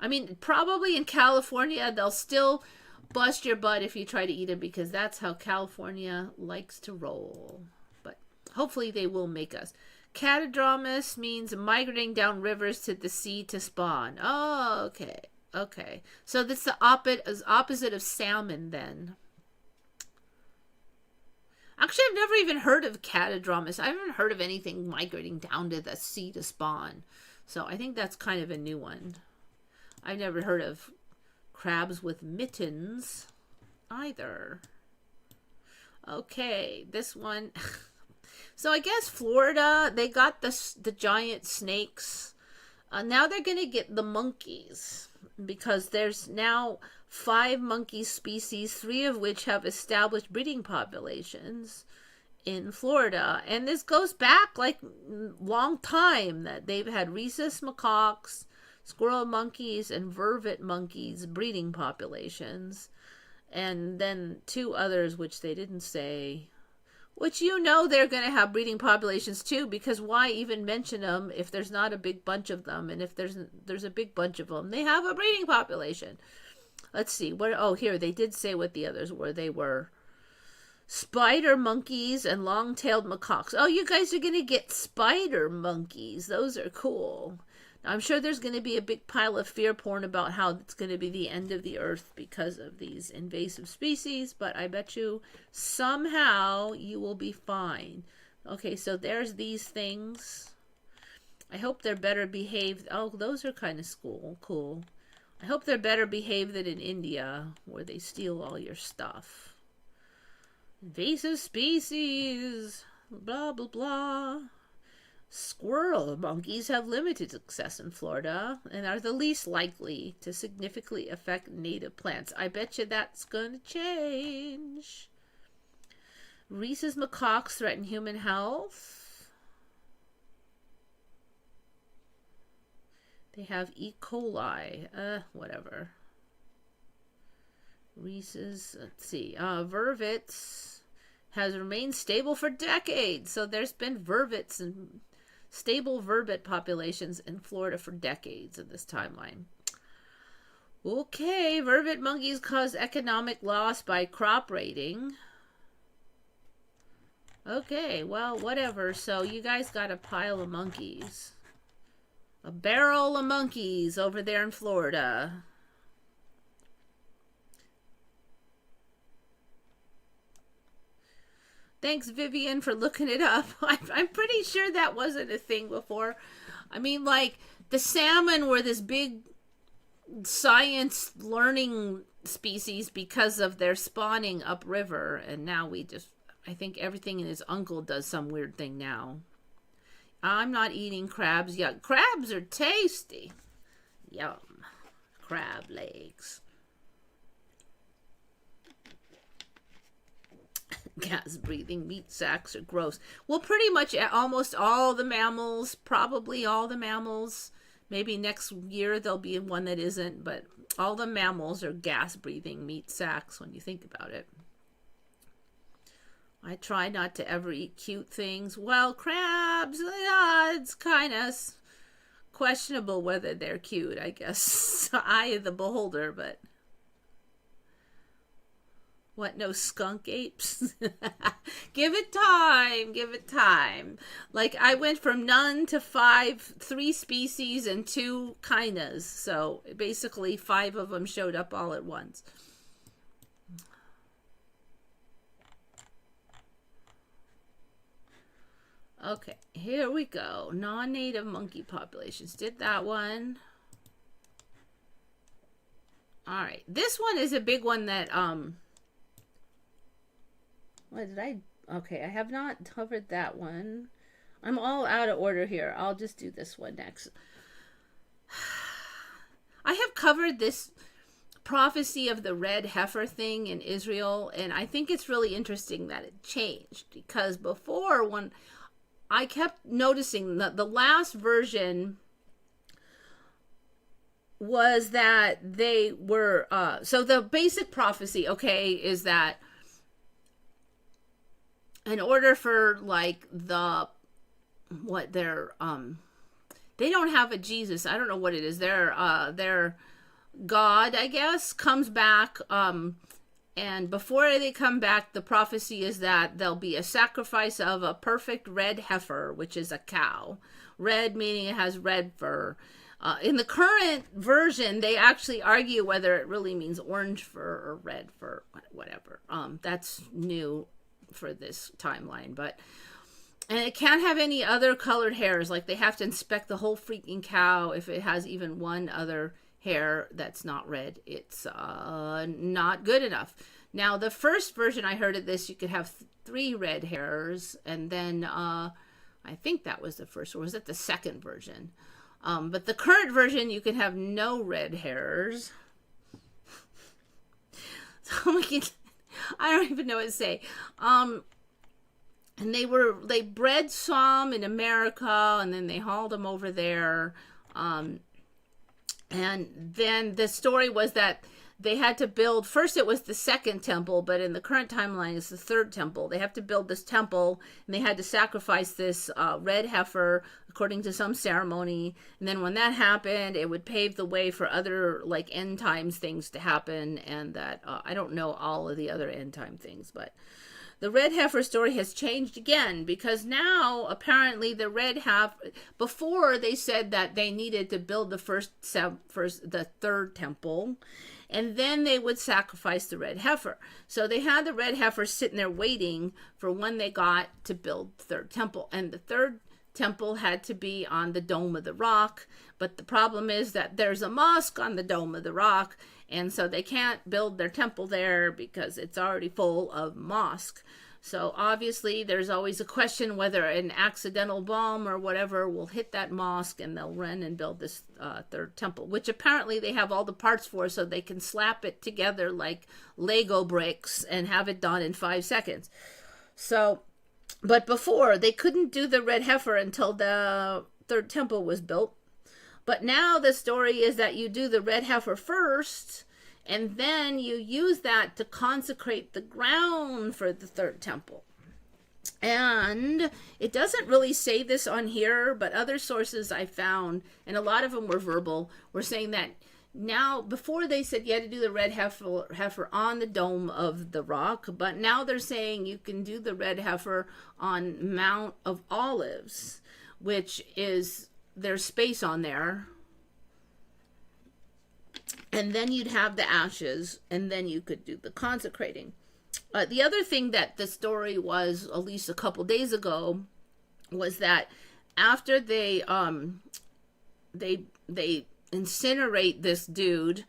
I mean, probably in California, they'll still bust your butt if you try to eat them because that's how California likes to roll. But hopefully they will make us. Catadromus means migrating down rivers to the sea to spawn. Oh, okay. Okay. So that's the opposite of salmon then. Actually, I've never even heard of catadromus. I haven't heard of anything migrating down to the sea to spawn. So I think that's kind of a new one. I've never heard of crabs with mittens either. Okay, this one. So I guess Florida, they got the giant snakes. Now they're going to get the monkeys because there's now 5 monkey species, 3 of which have established breeding populations in Florida. And this goes back like long time that they've had rhesus macaques, squirrel monkeys, and vervet monkeys breeding populations. And then 2 others which they didn't say, which you know they're going to have breeding populations too, because why even mention them if there's not a big bunch of them? And if there's a big bunch of them, they have a breeding population. Let's see. Here, they did say what the others were. They were spider monkeys and long-tailed macaques. Oh, you guys are going to get spider monkeys. Those are cool. Now, I'm sure there's going to be a big pile of fear porn about how it's going to be the end of the earth because of these invasive species, but I bet you somehow you will be fine. Okay, so there's these things. I hope they're better behaved. Oh, those are kind of cool. I hope they're better behaved than in India, where they steal all your stuff. Invasive species, blah, blah, blah. Squirrel monkeys have limited success in Florida and are the least likely to significantly affect native plants. I bet you that's going to change. Rhesus macaques threaten human health. They have E. coli. Whatever. Rhesus, let's see. Vervets has remained stable for decades. So there's been vervets and stable vervet populations in Florida for decades in this timeline. Okay, vervet monkeys cause economic loss by crop raiding. Okay, well, whatever. So you guys got a pile of monkeys. A barrel of monkeys over there in Florida. Thanks, Vivian, for looking it up. I'm pretty sure that wasn't a thing before. I mean, like, the salmon were this big science learning species because of their spawning upriver. And now I think everything in his uncle does some weird thing now. I'm not eating crabs yet. Crabs are tasty. Yum. Crab legs. Gas-breathing meat sacks are gross. Well, pretty much almost all the mammals, probably all the mammals. Maybe next year there'll be one that isn't, but all the mammals are gas-breathing meat sacks when you think about it. I try not to ever eat cute things. Well, crabs, it's kind of questionable whether they're cute, I guess. Eye of the beholder, but... What, no skunk apes? Give it time. Give it time. Like, I went from none to 5, 3 species and 2 kindas. So, basically, 5 of them showed up all at once. Okay, here we go. Non-native monkey populations. Did that one. All right. This one is a big one that, what did I... Okay, I have not covered that one. I'm all out of order here. I'll just do this one next. I have covered this prophecy of the red heifer thing in Israel, and I think it's really interesting that it changed, because before, when I kept noticing that the last version was that they were so the basic prophecy, okay, is that in order for like the what they're they don't have a Jesus, I don't know what it is, their God, I guess, comes back, and before they come back, the prophecy is that there'll be a sacrifice of a perfect red heifer, which is a cow. Red meaning it has red fur. In the current version, they actually argue whether it really means orange fur or red fur, whatever. That's new for this timeline, and it can't have any other colored hairs. Like, they have to inspect the whole freaking cow. If it has even one other hair that's not red, it's not good enough. Now, the first version I heard of this, you could have 3 red hairs, and then I think that was the first, or was it the second version? But the current version, you can have no red hairs. So I don't even know what to say. And they bred some in America, and then they hauled them over there. And then the story was that they had to build, first it was the second temple, but in the current timeline it's the third temple. They have to build this temple, and they had to sacrifice this red heifer according to some ceremony. And then when that happened, it would pave the way for other like end times things to happen. And that I don't know all of the other end time things, but the red heifer story has changed again, because now apparently the red heifer, before they said that they needed to build the third temple, and then they would sacrifice the red heifer. So they had the red heifer sitting there waiting for when they got to build the third temple. And the third temple had to be on the Dome of the Rock. But the problem is that there's a mosque on the Dome of the Rock, and so they can't build their temple there because it's already full of mosque. So obviously there's always a question whether an accidental bomb or whatever will hit that mosque, and they'll run and build this third temple, which apparently they have all the parts for, so they can slap it together like Lego bricks and have it done in 5 seconds. So, but before, they couldn't do the red heifer until the third temple was built. But now the story is that you do the red heifer first, and then you use that to consecrate the ground for the third temple. And it doesn't really say this on here, but other sources I found, and a lot of them were verbal, were saying that now, before they said you had to do the red heifer on the Dome of the Rock, but now they're saying you can do the red heifer on Mount of Olives, which is, there's space on there. And then you'd have the ashes, and then you could do the consecrating. The other thing that the story was, at least a couple days ago, was that after they incinerate this dude,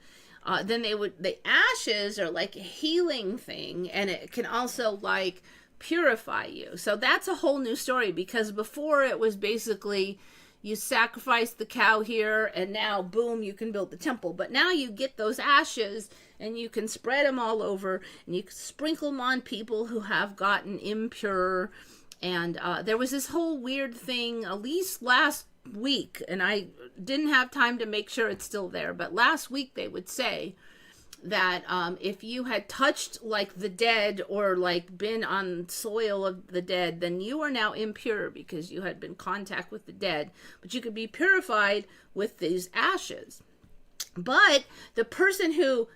then the ashes are like a healing thing, and it can also like purify you. So that's a whole new story, because before it was basically you sacrifice the cow here, and now boom, you can build the temple. But now you get those ashes, and you can spread them all over, and you can sprinkle them on people who have gotten impure. And there was this whole weird thing, at least last week, and I didn't have time to make sure it's still there, but last week they would say that if you had touched like the dead, or like been on soil of the dead, then you are now impure because you had been in contact with the dead. But you could be purified with these ashes. But the person who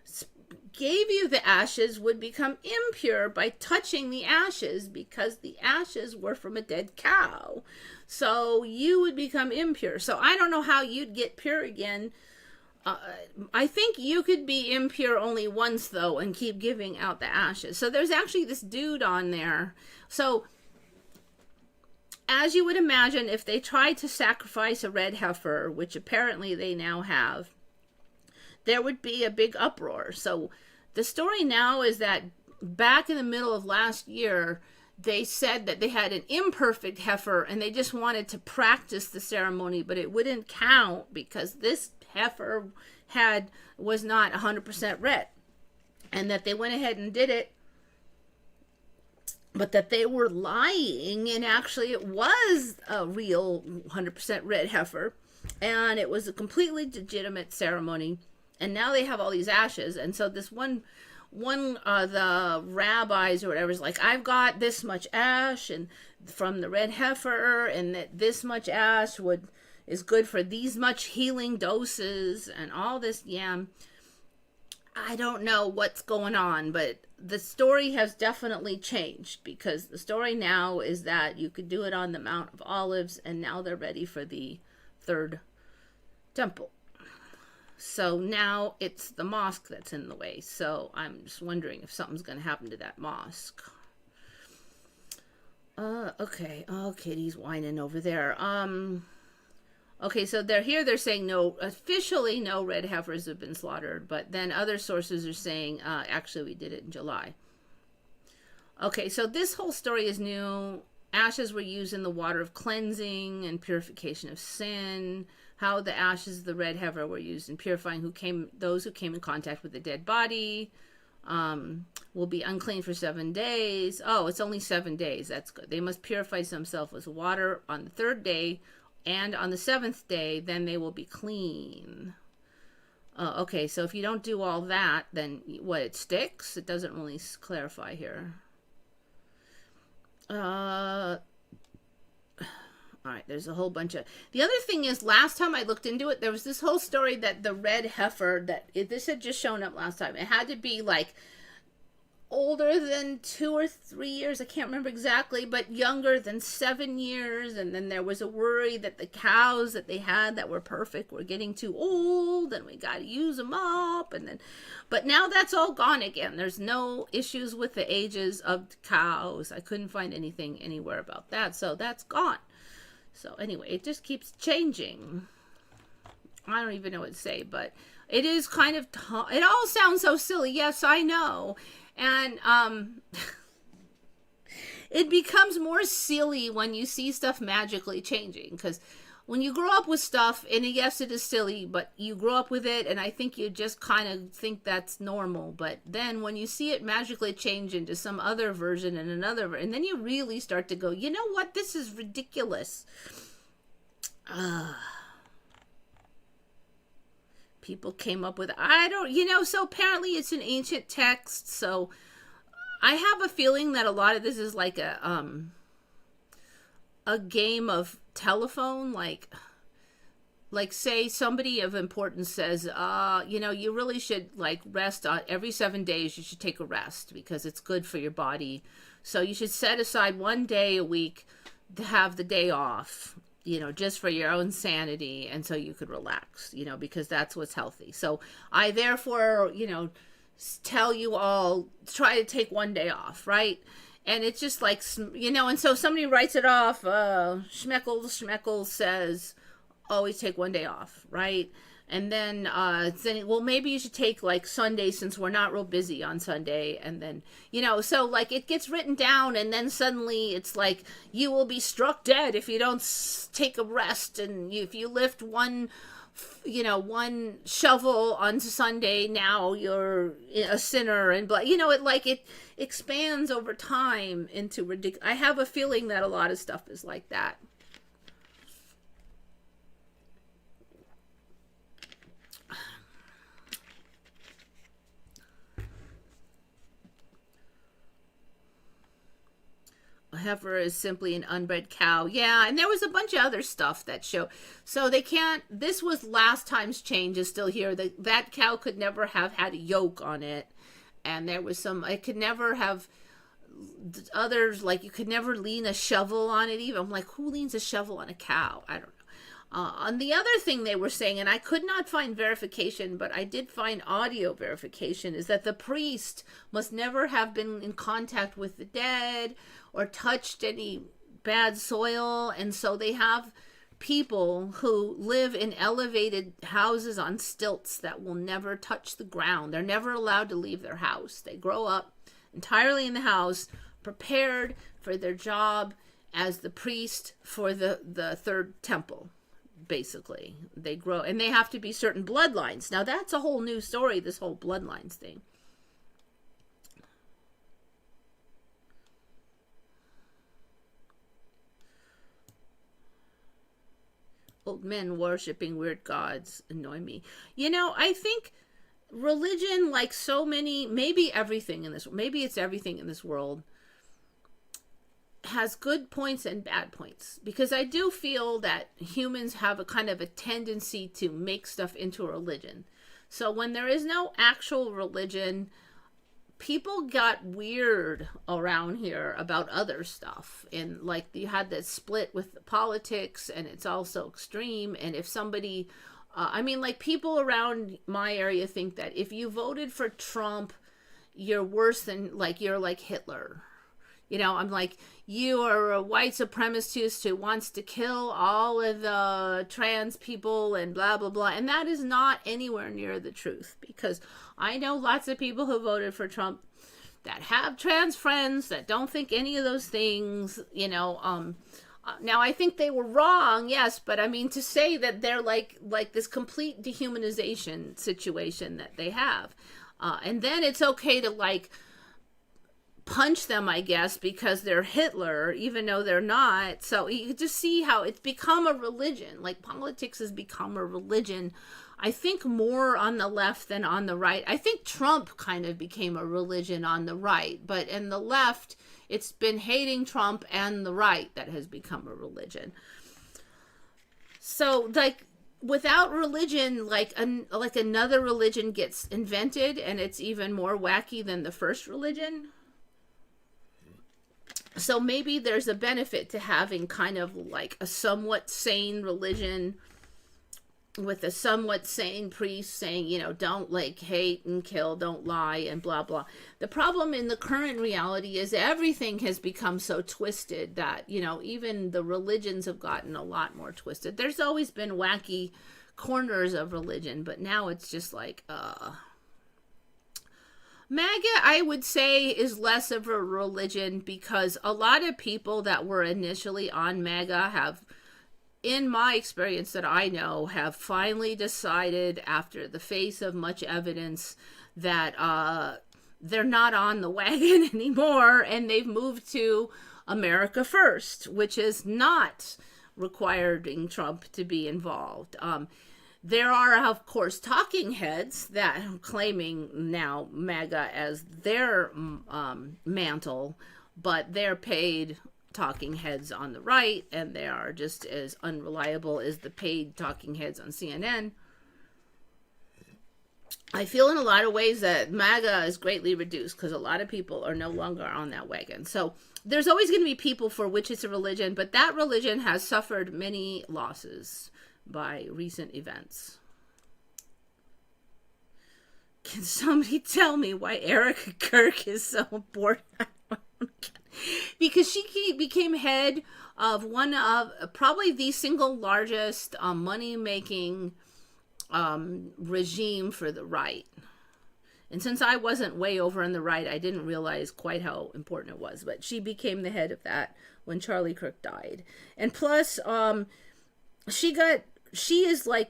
gave you the ashes would become impure by touching the ashes, because the ashes were from a dead cow. So you would become impure. So I don't know how you'd get pure again. I think you could be impure only once, though, and keep giving out the ashes. So there's actually this dude on there. So as you would imagine, if they tried to sacrifice a red heifer, which apparently they now have, there would be a big uproar. So the story now is that back in the middle of last year, they said that they had an imperfect heifer, and they just wanted to practice the ceremony, but it wouldn't count because this heifer was not 100% red, and that they went ahead and did it, but that they were lying, and actually it was a real 100% red heifer, and it was a completely legitimate ceremony. And now they have all these ashes, and so this one the rabbis or whatever is like, I've got this much ash and from the red heifer, and that this much ash is good for these much healing doses and all this yam. I don't know what's going on, but the story has definitely changed, because the story now is that you could do it on the Mount of Olives, and now they're ready for the third temple. So now it's the mosque that's in the way. So I'm just wondering if something's going to happen to that mosque. Okay. Oh, Kitty's whining over there. Okay, so they're saying officially no red heifers have been slaughtered, but then other sources are saying, actually we did it in July. Okay, so this whole story is new. Ashes were used in the water of cleansing and purification of sin. How the ashes of the red heifer were used in purifying those who came in contact with the dead body. Will be unclean for 7 days. Oh, it's only 7 days. That's good. They must purify themselves with water on the 3rd day, and on the 7th day, then they will be clean. Okay, so if you don't do all that, then what, it sticks? It doesn't really clarify here. All right, there's a whole bunch of... The other thing is, last time I looked into it, there was this whole story that the red heifer, this had just shown up last time. It had to be, like, older than 2 or 3 years. I can't remember exactly, but younger than 7 years. And then there was a worry that the cows that they had that were perfect were getting too old, and we got to use them up. But now that's all gone again. There's no issues with the ages of cows. I couldn't find anything anywhere about that, so that's gone. So anyway, it just keeps changing. I don't even know what to say, but it is kind of... it all sounds so silly. Yes, I know. And it becomes more silly when you see stuff magically changing. Because when you grow up with stuff, and yes, it is silly, but you grow up with it, and I think you just kind of think that's normal. But then when you see it magically change into some other version and another, and then you really start to go, you know what, this is ridiculous. People came up with, so apparently it's an ancient text, so I have a feeling that a lot of this is like a game of telephone, like say somebody of importance says, you really should like rest on every 7 days. You should take a rest because it's good for your body. So you should set aside 1 day a week to have the day off, just for your own sanity. And so you could relax, because that's what's healthy. So I therefore, tell you all, try to take 1 day off. Right. And it's just like, and so somebody writes it off. Schmeckles says, always take 1 day off, right? And then saying, well, maybe you should take like Sunday since we're not real busy on Sunday. And then, so like it gets written down, and then suddenly it's like, you will be struck dead if you don't take a rest. And if you lift one shovel on Sunday, now you're a sinner, and it expands over time into ridiculous. I have a feeling that a lot of stuff is like that. A heifer is simply an unbred cow. Yeah, and there was a bunch of other stuff that show. So they can't... This was last time's change is still here. That cow could never have had a yoke on it. And there was some... It could never have... Others, like, you could never lean a shovel on it even. I'm like, who leans a shovel on a cow? I don't know. On the other thing they were saying, and I could not find verification, but I did find audio verification, is that the priest must never have been in contact with the dead or touched any bad soil. And so they have people who live in elevated houses on stilts that will never touch the ground. They're never allowed to leave their house. They grow up entirely in the house, prepared for their job as the priest for the third temple. basically. They grow, and they have to be certain bloodlines. Now, that's a whole new story, this whole bloodlines thing. Old men worshiping weird gods annoy me. I think religion, like so many, maybe it's everything in this world, has good points and bad points, because I do feel that humans have a kind of a tendency to make stuff into a religion. So when there is no actual religion, people got weird around here about other stuff, and like you had that split with the politics, and it's also extreme. And if somebody like people around my area think that if you voted for Trump, you're worse than, like, you're like Hitler. I'm like, you are a white supremacist who wants to kill all of the trans people and blah, blah, blah. And that is not anywhere near the truth, because I know lots of people who voted for Trump that have trans friends that don't think any of those things, now I think they were wrong, yes, but I mean, to say that they're like this complete dehumanization situation that they have. And then it's okay to like punch them, I guess, because they're Hitler, even though they're not. So you just see how it's become a religion. Like, politics has become a religion, I think, more on the left than on the right. I think Trump kind of became a religion on the right, but in the left, it's been hating Trump and the right that has become a religion. So, like, without religion, like another religion gets invented, and it's even more wacky than the first religion. So maybe there's a benefit to having kind of like a somewhat sane religion with a somewhat sane priest saying, don't like hate and kill, don't lie, and blah, blah. The problem in the current reality is everything has become so twisted that, even the religions have gotten a lot more twisted. There's always been wacky corners of religion, but now it's just like, MAGA, I would say, is less of a religion, because a lot of people that were initially on MAGA have, in my experience that I know, have finally decided, after the face of much evidence, that they're not on the wagon anymore, and they've moved to America First, which is not requiring Trump to be involved. There are, of course, talking heads that are claiming now MAGA as their mantle, but they're paid talking heads on the right, and they are just as unreliable as the paid talking heads on CNN. I feel in a lot of ways that MAGA is greatly reduced because a lot of people are no longer on that wagon. So there's always going to be people for which it's a religion, but that religion has suffered many losses by recent events. Can somebody tell me why Erica Kirk is so important? Because she became head of one of probably the single largest money-making regime for the right. And since I wasn't way over on the right, I didn't realize quite how important it was. But she became the head of that when Charlie Kirk died. And plus,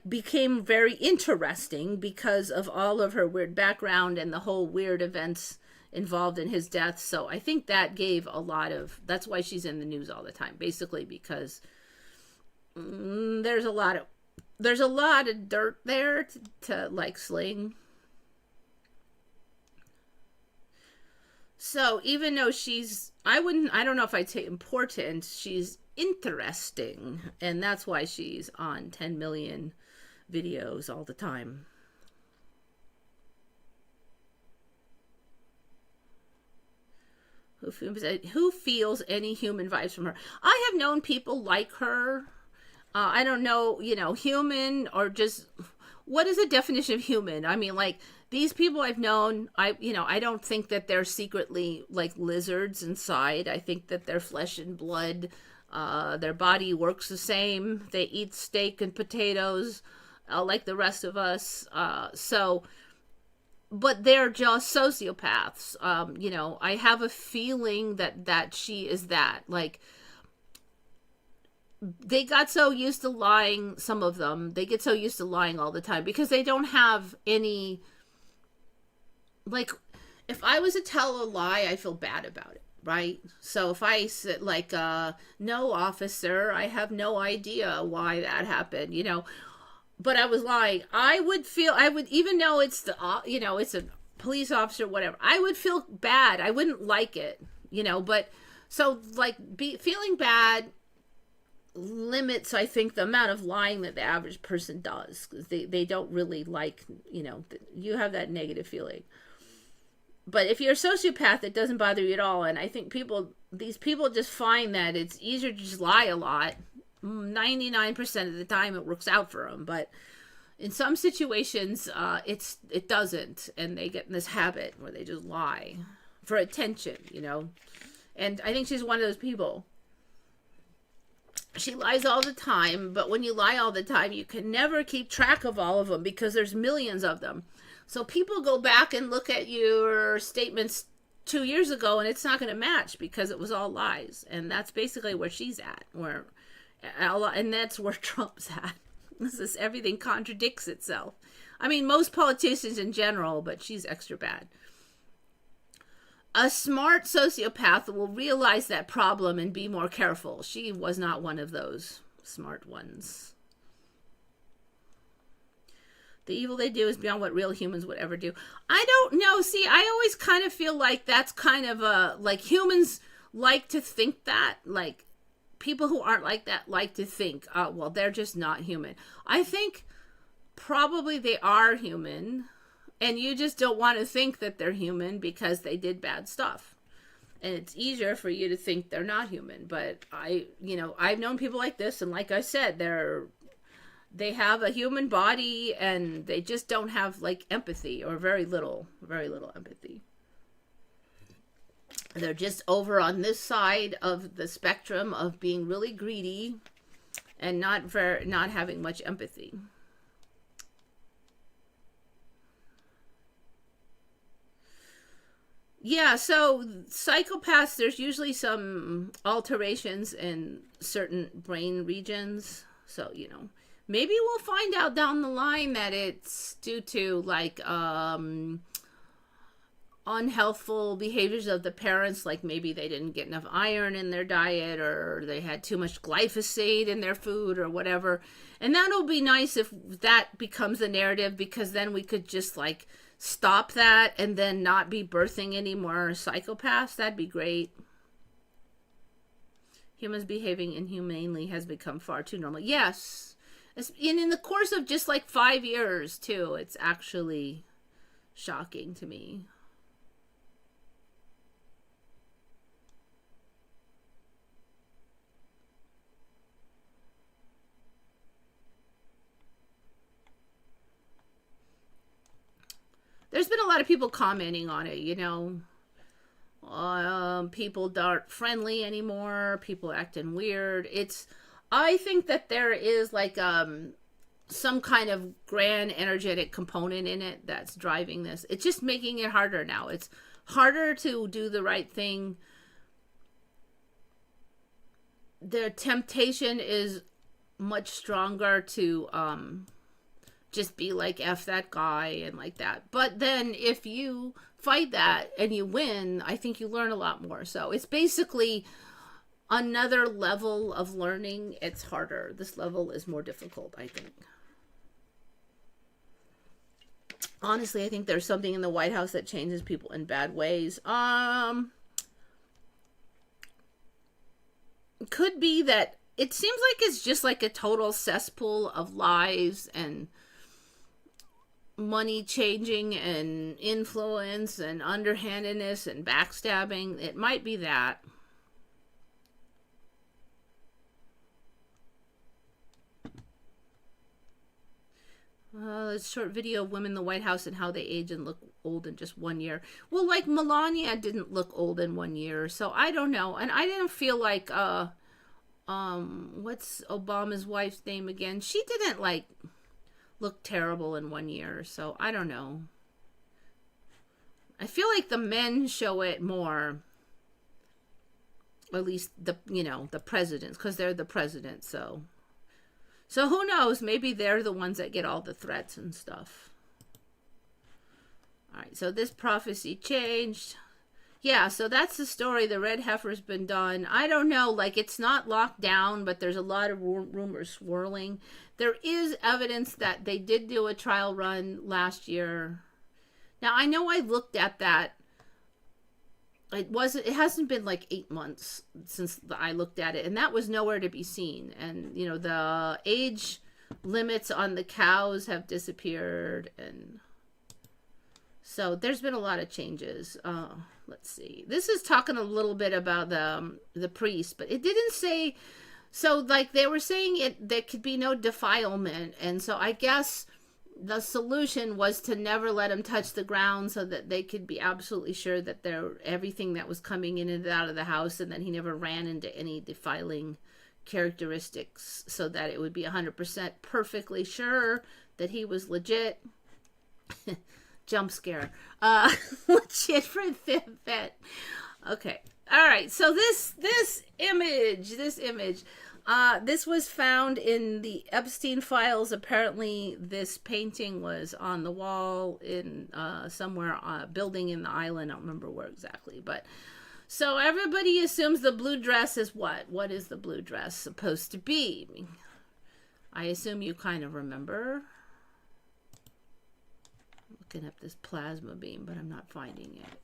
became very interesting because of all of her weird background and the whole weird events involved in his death. So I think that gave that's why she's in the news all the time, basically, because there's a lot of dirt there to like sling. So even though I don't know if I'd say important, she's interesting, and that's why she's on 10 million videos all the time. Who feels any human vibes from her? I have known people like her. I don't know, human, or just, what is the definition of human? I mean, like, these people I've known, I don't think that they're secretly like lizards inside. I think that they're flesh and blood. Their body works the same. They eat steak and potatoes like the rest of us. But they're just sociopaths. I have a feeling that she is that. Like, they got so used to lying, some of them, they get so used to lying all the time because they don't have any, like, if I was to tell a lie, I feel bad about it, right? So if I said, like, no, officer, I have no idea why that happened, but I was lying, I would, even though it's it's a police officer, whatever, I would feel bad. I wouldn't like it, but so, like, feeling bad limits, I think, the amount of lying that the average person does, because they don't really like, you have that negative feeling. But if you're a sociopath, it doesn't bother you at all. And I think these people just find that it's easier to just lie a lot. 99% of the time it works out for them. But in some situations, it doesn't. And they get in this habit where they just lie for attention, And I think she's one of those people. She lies all the time, but when you lie all the time, you can never keep track of all of them because there's millions of them. So people go back and look at your statements 2 years ago, and it's not going to match because it was all lies. And that's basically where she's at, and that's where Trump's at. This is, everything contradicts itself. I mean, most politicians in general, but she's extra bad. A smart sociopath will realize that problem and be more careful. She was not one of those smart ones. The evil they do is beyond what real humans would ever do. I don't know. See, I always kind of feel like that's kind of like, humans like to think that. Like, people who aren't like that like to think, well, they're just not human. I think probably they are human, and you just don't want to think that they're human because they did bad stuff. And it's easier for you to think they're not human. But I've known people like this, and like I said, they have a human body, and they just don't have, like, empathy, or very little empathy. They're just over on this side of the spectrum of being really greedy and not having much empathy. Yeah, so psychopaths, there's usually some alterations in certain brain regions. So, maybe we'll find out down the line that it's due to, like, unhealthful behaviors of the parents. Like, maybe they didn't get enough iron in their diet, or they had too much glyphosate in their food, or whatever. And that'll be nice if that becomes a narrative, because then we could just, like, stop that and then not be birthing any more psychopaths. That'd be great. Humans behaving inhumanely has become far too normal. Yes. And in the course of just like 5 years, too, it's actually shocking to me. There's been a lot of people commenting on it, people aren't friendly anymore. People acting weird. I think that there is, like, some kind of grand energetic component in it that's driving this. It's just making it harder now. It's harder to do the right thing. The temptation is much stronger to just be like, F that guy, and like that. But then if you fight that and you win, I think you learn a lot more. So it's basically another level of learning. It's harder. This level is more difficult, I think. Honestly, I think there's something in the White House that changes people in bad ways. Could be that it seems like it's just like a total cesspool of lies and money changing and influence and underhandedness and backstabbing. It might be that. This short video of women in the White House and how they age and look old in just 1 year. Well, like, Melania didn't look old in 1 year, so I don't know. And I didn't feel like what's Obama's wife's name again? She didn't, like, look terrible in 1 year, so I don't know. I feel like the men show it more. Or at least the, the presidents, because they're the president. So who knows? Maybe they're the ones that get all the threats and stuff. All right, so this prophecy changed. Yeah, so that's the story. The red heifer's been done. I don't know, like, it's not locked down, but there's a lot of rumors swirling. There is evidence that they did do a trial run last year. Now, I know I looked at that. It hasn't been like 8 months since I looked at it, and that was nowhere to be seen. And, the age limits on the cows have disappeared, and so there's been a lot of changes. Let's see. This is talking a little bit about the priest, but it didn't say. So, like, they were saying there could be no defilement, and so I guess the solution was to never let him touch the ground, so that they could be absolutely sure that everything that was coming in and out of the house, and that he never ran into any defiling characteristics, so that it would be 100% perfectly sure that he was legit. Jump scare. Legit for the event. Okay. All right. So this image, this was found in the Epstein files. Apparently, this painting was on the wall in somewhere building in the island. I don't remember where exactly, but so everybody assumes the blue dress is what? What is the blue dress supposed to be? I assume you kind of remember. Looking up this plasma beam, but I'm not finding it.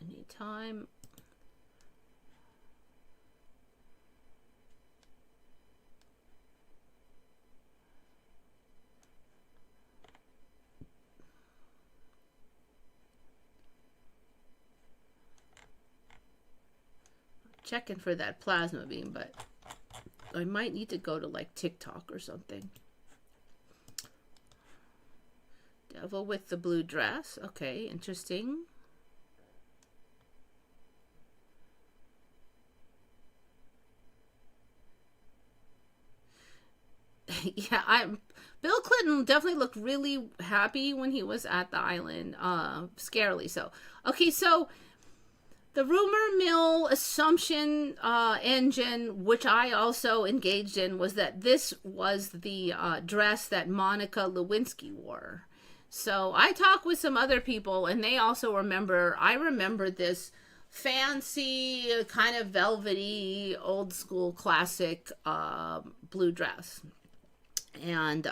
Anytime. Checking for that plasma beam, but I might need to go to like TikTok or something. Devil with the blue dress. Okay, interesting. Yeah, Bill Clinton definitely looked really happy when he was at the island. Scarily so. Okay, so the rumor mill assumption engine, which I also engaged in, was that this was the dress that Monica Lewinsky wore. So I talked with some other people, and they also remember. I remember this fancy, kind of velvety, old school, classic blue dress. And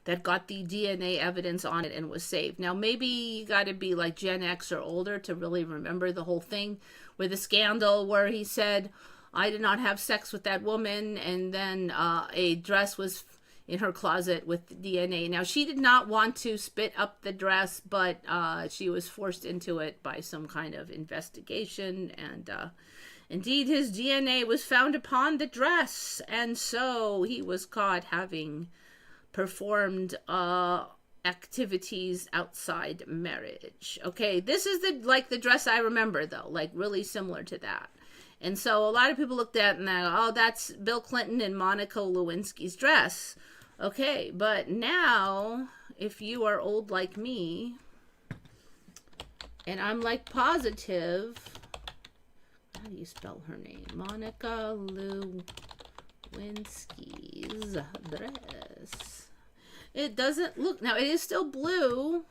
that got the DNA evidence on it and was saved. Now, maybe you got to be like Gen X or older to really remember the whole thing with the scandal where he said, I did not have sex with that woman, and then a dress was in her closet with DNA. Now, she did not want to spit up the dress, but she was forced into it by some kind of investigation, and indeed, his DNA was found upon the dress, and so he was caught having performed activities outside marriage. Okay, this is the dress I remember, though, like really similar to that. And so a lot of people looked at it and they go, oh, that's Bill Clinton and Monica Lewinsky's dress. Okay, but now, if you are old like me, and I'm like positive, how do you spell her name? Monica Lewinsky's dress. It doesn't look, now it is still blue.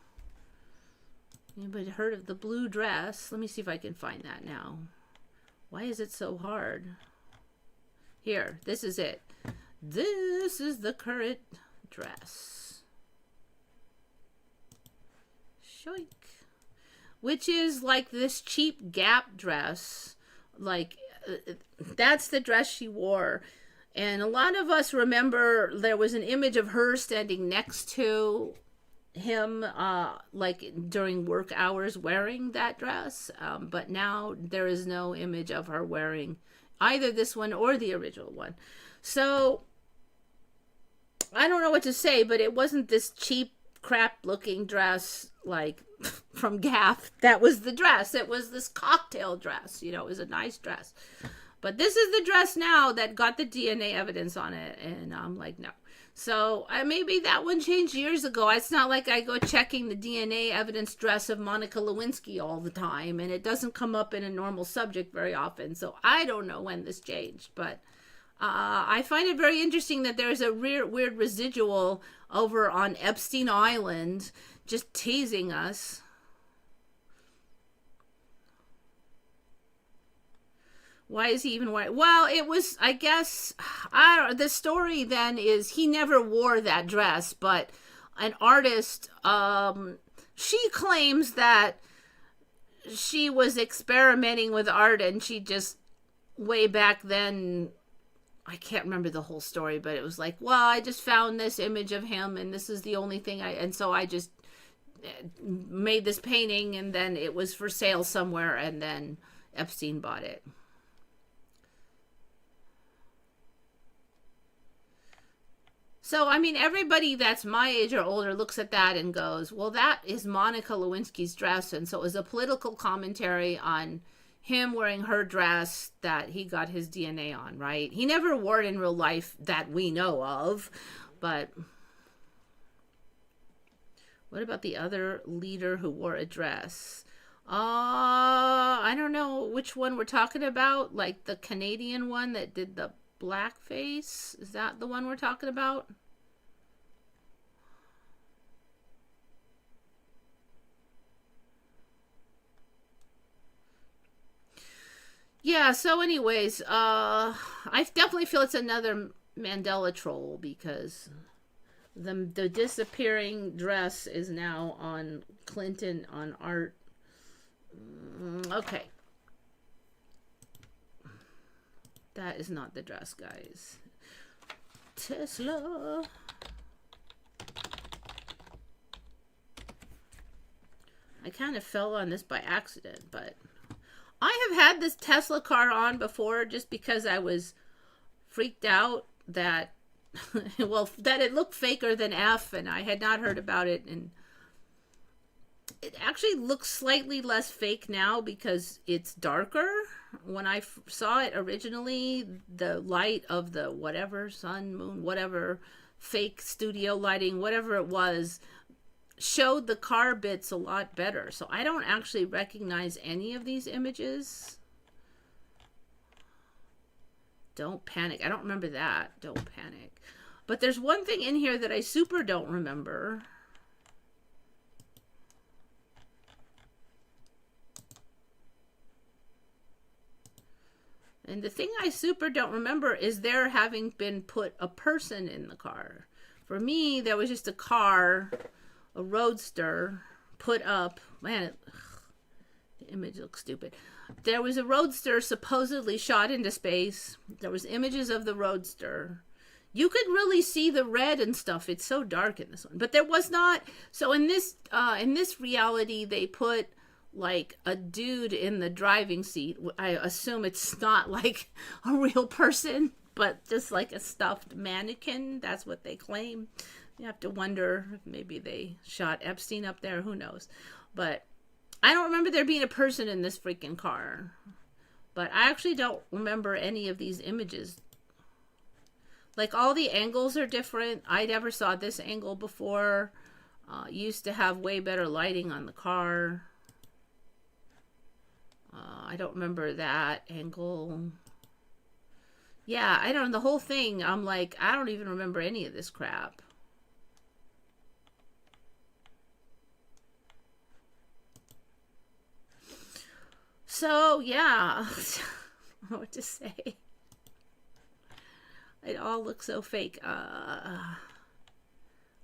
Anybody heard of the blue dress? Let me see if I can find that now. Why is it so hard? Here, this is it. This is the current dress. Shoink. Which is like this cheap Gap dress. Like, that's the dress she wore. And a lot of us remember there was an image of her standing next to him, like during work hours wearing that dress. But now there is no image of her wearing either this one or the original one. So I don't know what to say, but it wasn't this cheap crap looking dress like from Gap. That was the dress. It was this cocktail dress. You know, it was a nice dress. But this is the dress now that got the DNA evidence on it. And I'm like, no. So maybe that one changed years ago. It's not like I go checking the DNA evidence dress of Monica Lewinsky all the time, and it doesn't come up in a normal subject very often. So I don't know when this changed, but I find it very interesting that there's a weird residual over on Epstein Island just teasing us. Why is he even white? Well, it was, I guess, the story then is he never wore that dress, but an artist, she claims that she was experimenting with art and she just, way back then, I can't remember the whole story, but it was like, well, I just found this image of him and this is the only thing and so I just made this painting and then it was for sale somewhere and then Epstein bought it. So, I mean, everybody that's my age or older looks at that and goes, well, that is Monica Lewinsky's dress. And so it was a political commentary on him wearing her dress that he got his DNA on, right? He never wore it in real life that we know of. But what about the other leader who wore a dress? I don't know which one we're talking about. Like the Canadian one that did the blackface? Is that the one we're talking about? Yeah, so anyways, I definitely feel it's another Mandela troll because the disappearing dress is now on Clinton on art. Okay. That is not the dress, guys. Tesla. I kind of fell on this by accident, but I have had this Tesla car on before just because I was freaked out that, well, that it looked faker than F and I had not heard about it. And it actually looks slightly less fake now because it's darker. When I saw it originally, the light of the whatever, sun, moon, whatever, fake studio lighting, whatever it was, showed the car bits a lot better. So I don't actually recognize any of these images. Don't panic. I don't remember that. Don't panic. But there's one thing in here that I super don't remember. And the thing I super don't remember is there having been put a person in the car. For me, there was just a car, a roadster, put up. Man, the image looks stupid. There was a roadster supposedly shot into space. There was images of the roadster. You could really see the red and stuff. It's so dark in this one. But there was not. So in this reality, they put like a dude in the driving seat. I assume it's not like a real person, but just like a stuffed mannequin. That's what they claim. You have to wonder if maybe they shot Epstein up there. Who knows? But I don't remember there being a person in this freaking car. But I actually don't remember any of these images. Like all the angles are different. I never saw this angle before. Used to have way better lighting on the car. I don't remember that angle. Yeah, I don't know. The whole thing, I'm like, I don't even remember any of this crap. So, yeah. I don't know what to say. It all looks so fake. I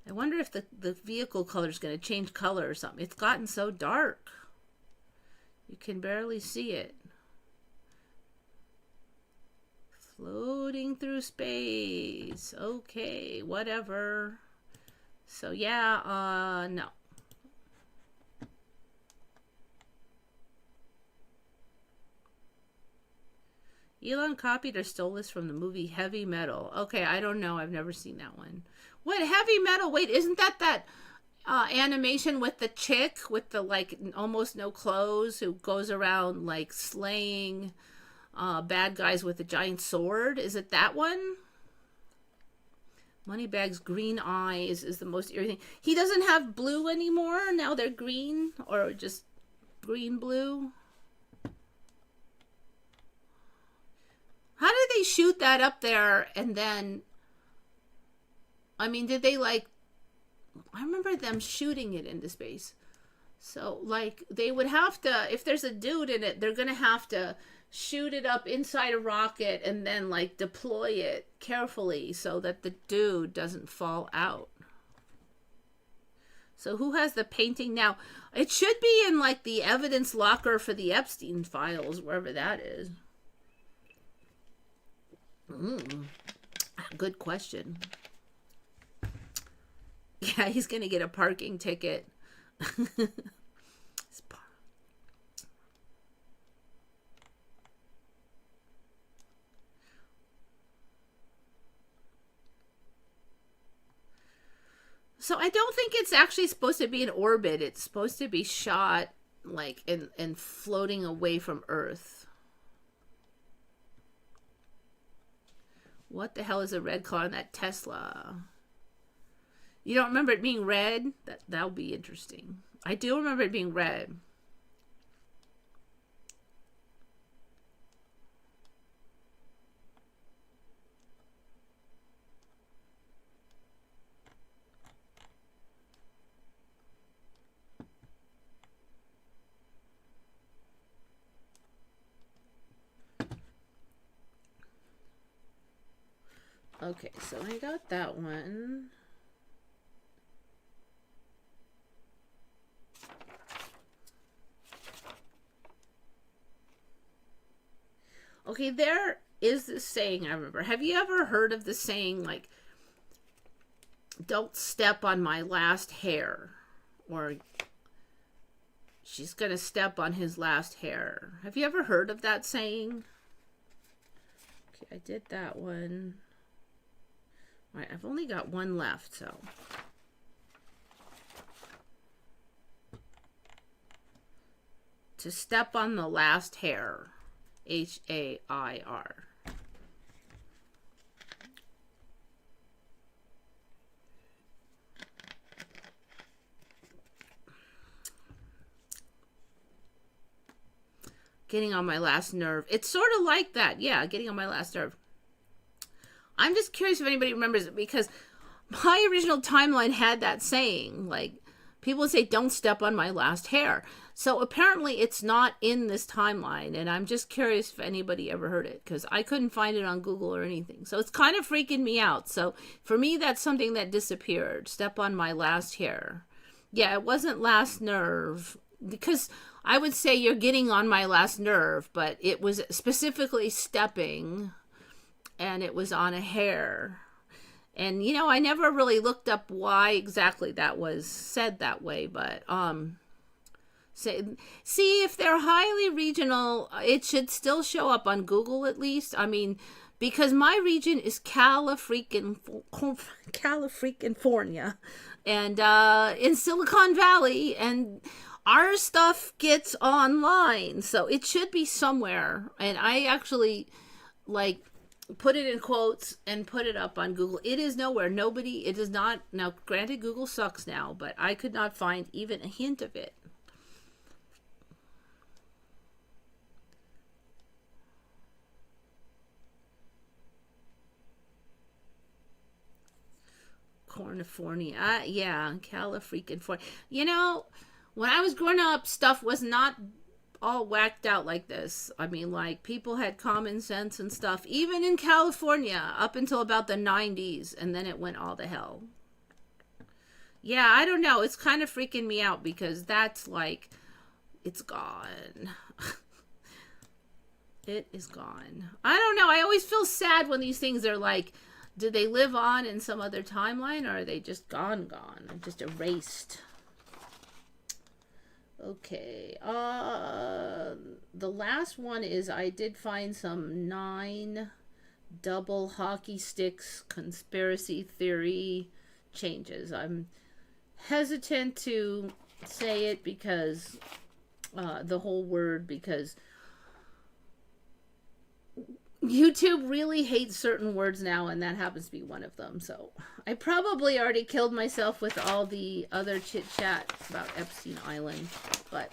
wonder if the vehicle color is going to change color or something. It's gotten so dark. You can barely see it. Floating through space. Okay, whatever. So yeah, no. Elon copied or stole this from the movie Heavy Metal. Okay, I don't know. I've never seen that one. What, Heavy Metal? Wait, isn't that animation with the chick with the like almost no clothes who goes around like slaying bad guys with a giant sword? Is it that one? Moneybags green eyes is the most irritating. He doesn't have blue anymore. Now they're green, or just green blue. How did they shoot that up there? And then, I mean, did they like, I remember them shooting it into space. So like they would have to, if there's a dude in it, they're going to have to shoot it up inside a rocket and then like deploy it carefully so that the dude doesn't fall out. So who has the painting now? It should be in like the evidence locker for the Epstein files, wherever that is. Good question. Yeah, he's gonna get a parking ticket. So I don't think it's actually supposed to be in orbit. It's supposed to be shot like and floating away from Earth. What the hell is a red car on that Tesla? You don't remember it being red? That'll be interesting. I do remember it being red. Okay, so I got that one. Okay, there is this saying I remember. Have you ever heard of the saying, like, don't step on my last hair? Or she's going to step on his last hair. Have you ever heard of that saying? Okay, I did that one. All right, I've only got one left, so. To step on the last hair. H-A-I-R. Getting on my last nerve. It's sort of like that. Yeah, getting on my last nerve. I'm just curious if anybody remembers it, because my original timeline had that saying, like, people would say, don't step on my last hair. So apparently it's not in this timeline, and I'm just curious if anybody ever heard it, because I couldn't find it on Google or anything. So it's kind of freaking me out. So for me, that's something that disappeared. Step on my last hair. Yeah, it wasn't last nerve, because I would say you're getting on my last nerve, but it was specifically stepping, and it was on a hair. And, you know, I never really looked up why exactly that was said that way, but, see, if they're highly regional, it should still show up on Google at least. I mean, because my region is California, and, in Silicon Valley, and our stuff gets online, so it should be somewhere. And I actually, like, put it in quotes and put it up on Google. It is nowhere. Nobody, it is not. Now, granted, Google sucks now, but I could not find even a hint of it. California. Yeah, California. You know, when I was growing up, stuff was not all whacked out like this. I mean, like, people had common sense and stuff, even in California, up until about the 90s, and then it went all to hell. Yeah, I don't know. It's kind of freaking me out, because that's like, it's gone. It is gone. I don't know. I always feel sad when these things are like, do they live on in some other timeline, or are they just gone, just erased? Okay, the last one is, I did find some 9 double hockey sticks conspiracy theory changes. I'm hesitant to say it because, the whole word, because YouTube really hates certain words now, and that happens to be one of them. So I probably already killed myself with all the other chit chat about Epstein Island, but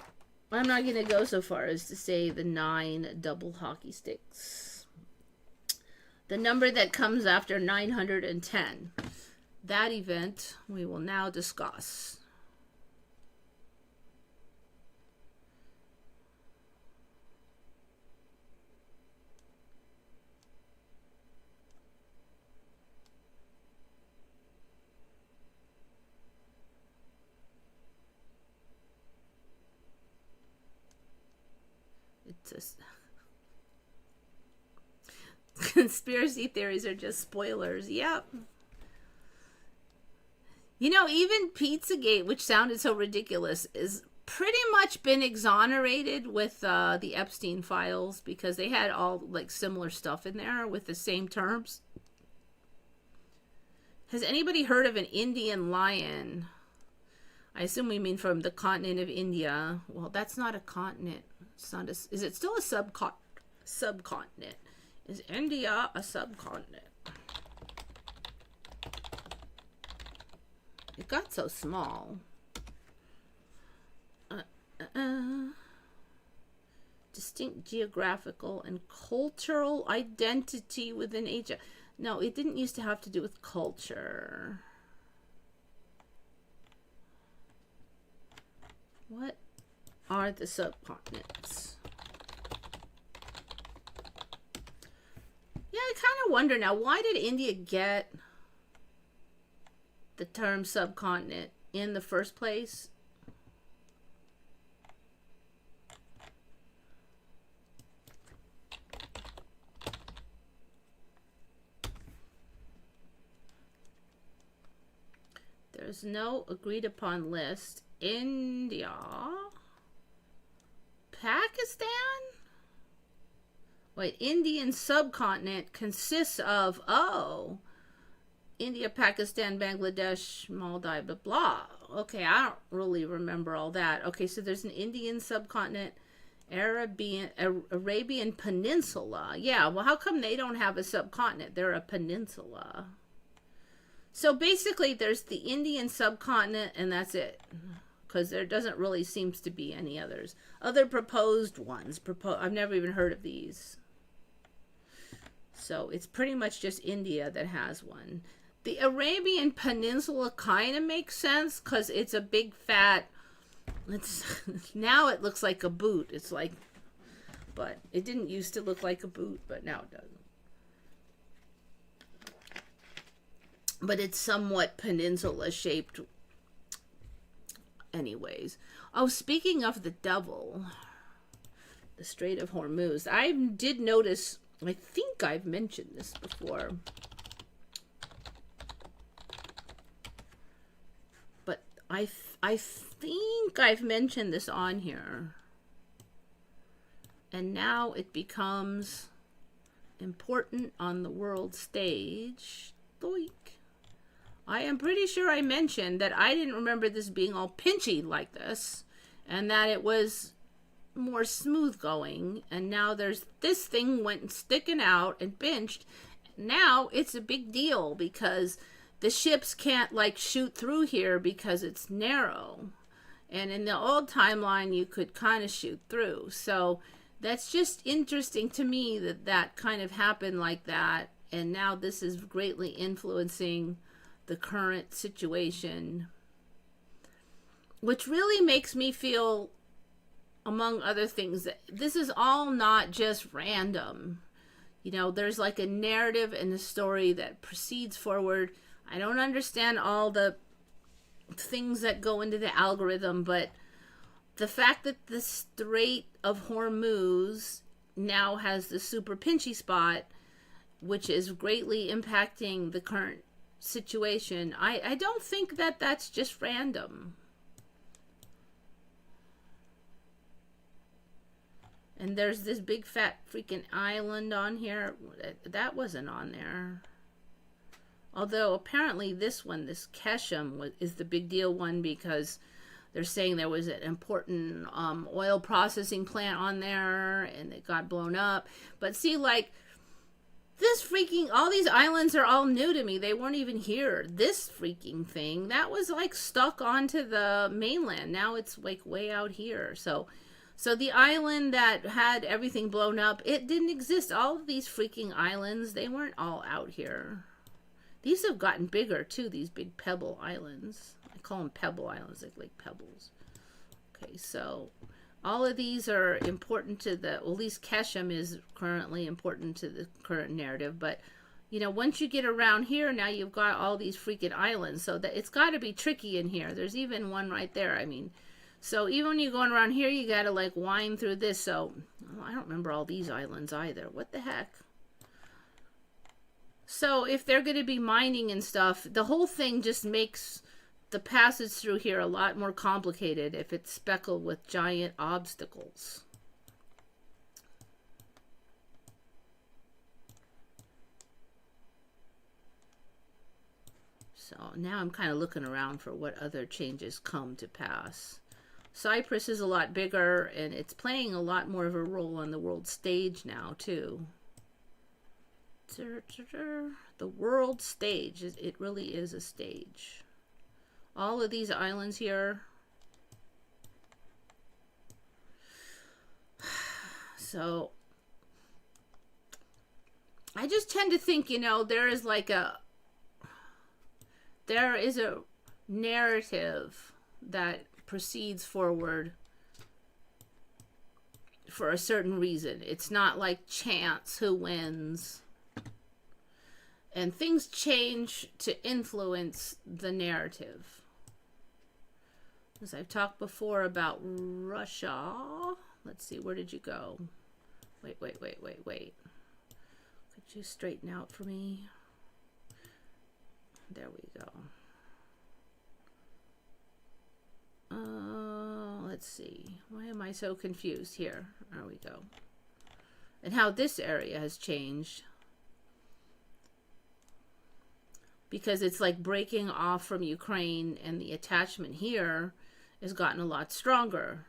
I'm not going to go so far as to say the 9 double hockey sticks. The number that comes after 910. That event we will now discuss. It's conspiracy theories are just spoilers. Yep. You know, even Pizzagate, which sounded so ridiculous, is pretty much been exonerated with the Epstein files because they had all like similar stuff in there with the same terms. Has anybody heard of an Indian lion? I assume we mean from the continent of India. Well, that's not a continent. It's not a, is it still a subcontinent? Is India a subcontinent? It got so small. Distinct geographical and cultural identity within Asia. No, it didn't used to have to do with culture. What are the subcontinents? Yeah, I kind of wonder now, why did India get the term subcontinent in the first place? There's no agreed upon list. India, Pakistan? Wait, Indian subcontinent consists of, oh, India, Pakistan, Bangladesh, Maldives, blah, blah. Okay, I don't really remember all that. Okay, so there's an Indian subcontinent, Arabian Peninsula. Yeah, well, how come they don't have a subcontinent? They're a peninsula. So basically, there's the Indian subcontinent, and that's it. Because there doesn't really seems to be any others. Other proposed ones. I've never even heard of these. So it's pretty much just India that has one. The Arabian Peninsula kind of makes sense because it's a big fat. Now it looks like a boot. It's like, but it didn't used to look like a boot, but now it does. But it's somewhat peninsula shaped. Anyways. Oh, speaking of the devil, the Strait of Hormuz, I did notice, I think I've mentioned this before, but I think I've mentioned this on here, and now it becomes important on the world stage. Doink. I am pretty sure I mentioned that I didn't remember this being all pinchy like this, and that it was more smooth going, and now there's this thing went sticking out and pinched. Now it's a big deal because the ships can't like shoot through here because it's narrow, and in the old timeline you could kind of shoot through. So that's just interesting to me that that kind of happened like that, and now this is greatly influencing the current situation, which really makes me feel, among other things, that this is all not just random. You know, there's like a narrative and a story that proceeds forward. I don't understand all the things that go into the algorithm, but the fact that the Strait of Hormuz now has the super pinchy spot, which is greatly impacting the current situation, I don't think that that's just random. And there's this big fat freaking island on here that wasn't on there, although apparently this one, this Keshem, is the big deal one because they're saying there was an important oil processing plant on there and it got blown up. But see, like, This freaking, all these islands are all new to me. They weren't even here. This freaking thing, that was like stuck onto the mainland. Now it's like way out here. So the island that had everything blown up, it didn't exist. All of these freaking islands, they weren't all out here. These have gotten bigger too, these big pebble islands. I call them pebble islands, like pebbles. Okay, so all of these are important to the, well, at least Keshem is currently important to the current narrative. But, you know, once you get around here, now you've got all these freaking islands. So that it's got to be tricky in here. There's even one right there. I mean, so even when you're going around here, you got to like wind through this. So oh, I don't remember all these islands either. What the heck? So if they're going to be mining and stuff, the whole thing just makes the passage through here a lot more complicated if it's speckled with giant obstacles. So now I'm kind of looking around for what other changes come to pass. Cyprus is a lot bigger, and it's playing a lot more of a role on the world stage now too. The world stage, it really is a stage. All of these islands here. So I just tend to think, you know, there is a narrative that proceeds forward for a certain reason. It's not like chance who wins. And things change to influence the narrative. As I've talked before about Russia. Let's see, where did you go? Wait. Could you straighten out for me? There we go. Let's see. Why am I so confused here? There we go. And how this area has changed. Because it's like breaking off from Ukraine, and the attachment here has gotten a lot stronger.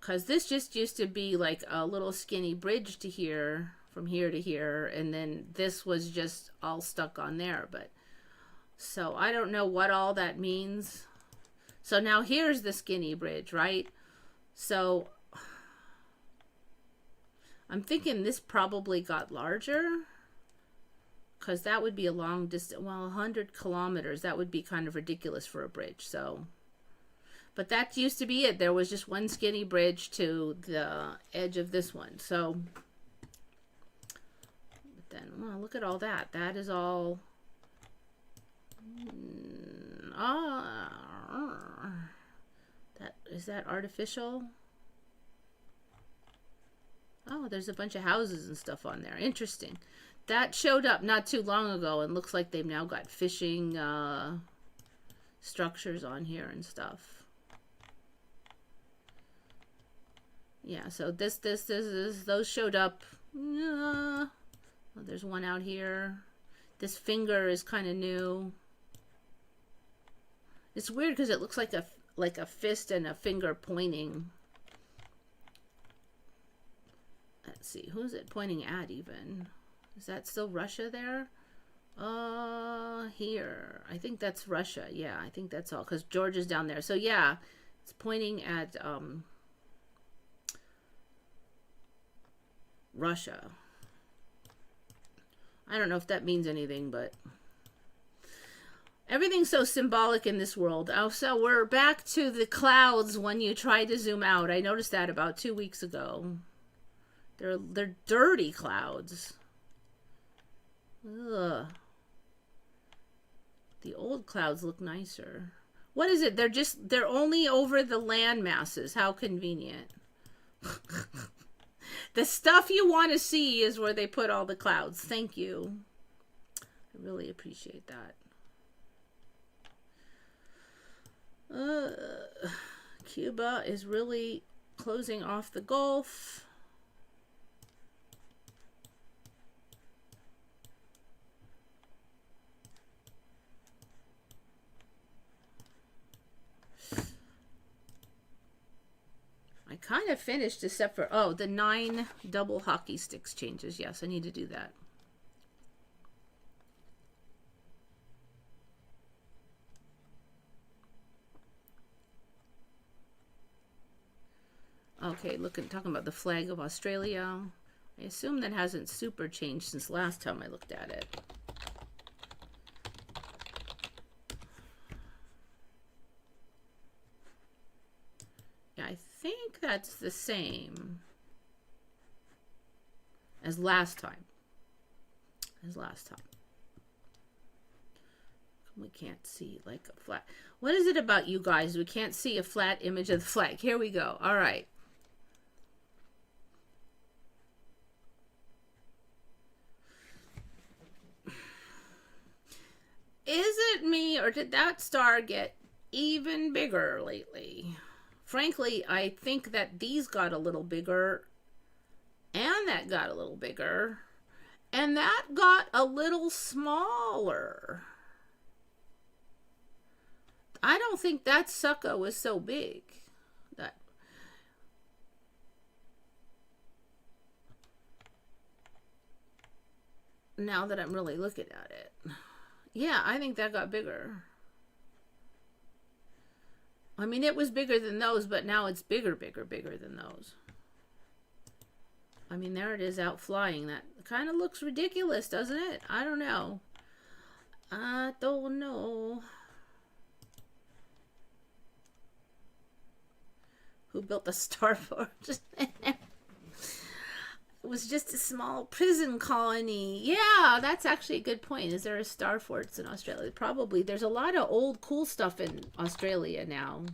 Because this just used to be like a little skinny bridge to here, from here to here, and then this was just all stuck on there. But so I don't know what all that means. So now here's the skinny bridge, right? So I'm thinking this probably got larger. Because that would be a long distance. Well, 100 kilometers. That would be kind of ridiculous for a bridge. So, but that used to be it. There was just one skinny bridge to the edge of this one. So, but then, well, look at all that. That is all. Is that artificial? Oh, there's a bunch of houses and stuff on there. Interesting. That showed up not too long ago, and looks like they've now got fishing structures on here and stuff. Yeah, so this, those showed up. Oh, there's one out here. This finger is kind of new. It's weird because it looks like a fist and a finger pointing. Let's see, who's it pointing at even? Is that still Russia there? Here. I think that's Russia. Yeah, I think that's all. Because Georgia's down there. So, yeah, it's pointing at Russia. I don't know if that means anything, but everything's so symbolic in this world. Oh, so we're back to the clouds when you try to zoom out. I noticed that about 2 weeks ago. They're dirty clouds. Ugh. The old clouds look nicer. What is it? They're only over the land masses. How convenient. The stuff you want to see is where they put all the clouds. Thank you. I really appreciate that. Cuba is really closing off the Gulf. I kind of finished except for, oh, the 9 double hockey sticks changes. Yes, I need to do that. Okay, talking about the flag of Australia. I assume that hasn't super changed since last time I looked at it. Yeah, I think that's the same as last time. We can't see like a flat. What is it about you guys? We can't see a flat image of the flag. Here we go. All right. Is it me, or did that star get even bigger lately? Frankly, I think that these got a little bigger, and that got a little bigger, and that got a little smaller. I don't think that sucker was so big. That now that I'm really looking at it. Yeah, I think that got bigger. I mean, it was bigger than those, but now it's bigger than those. I mean, there it is out flying. That kind of looks ridiculous, doesn't it? I don't know. I don't know. Who built the starfort? It was just a small prison colony. Yeah, that's actually a good point. Is there a starforts in Australia? Probably. There's a lot of old cool stuff in Australia now.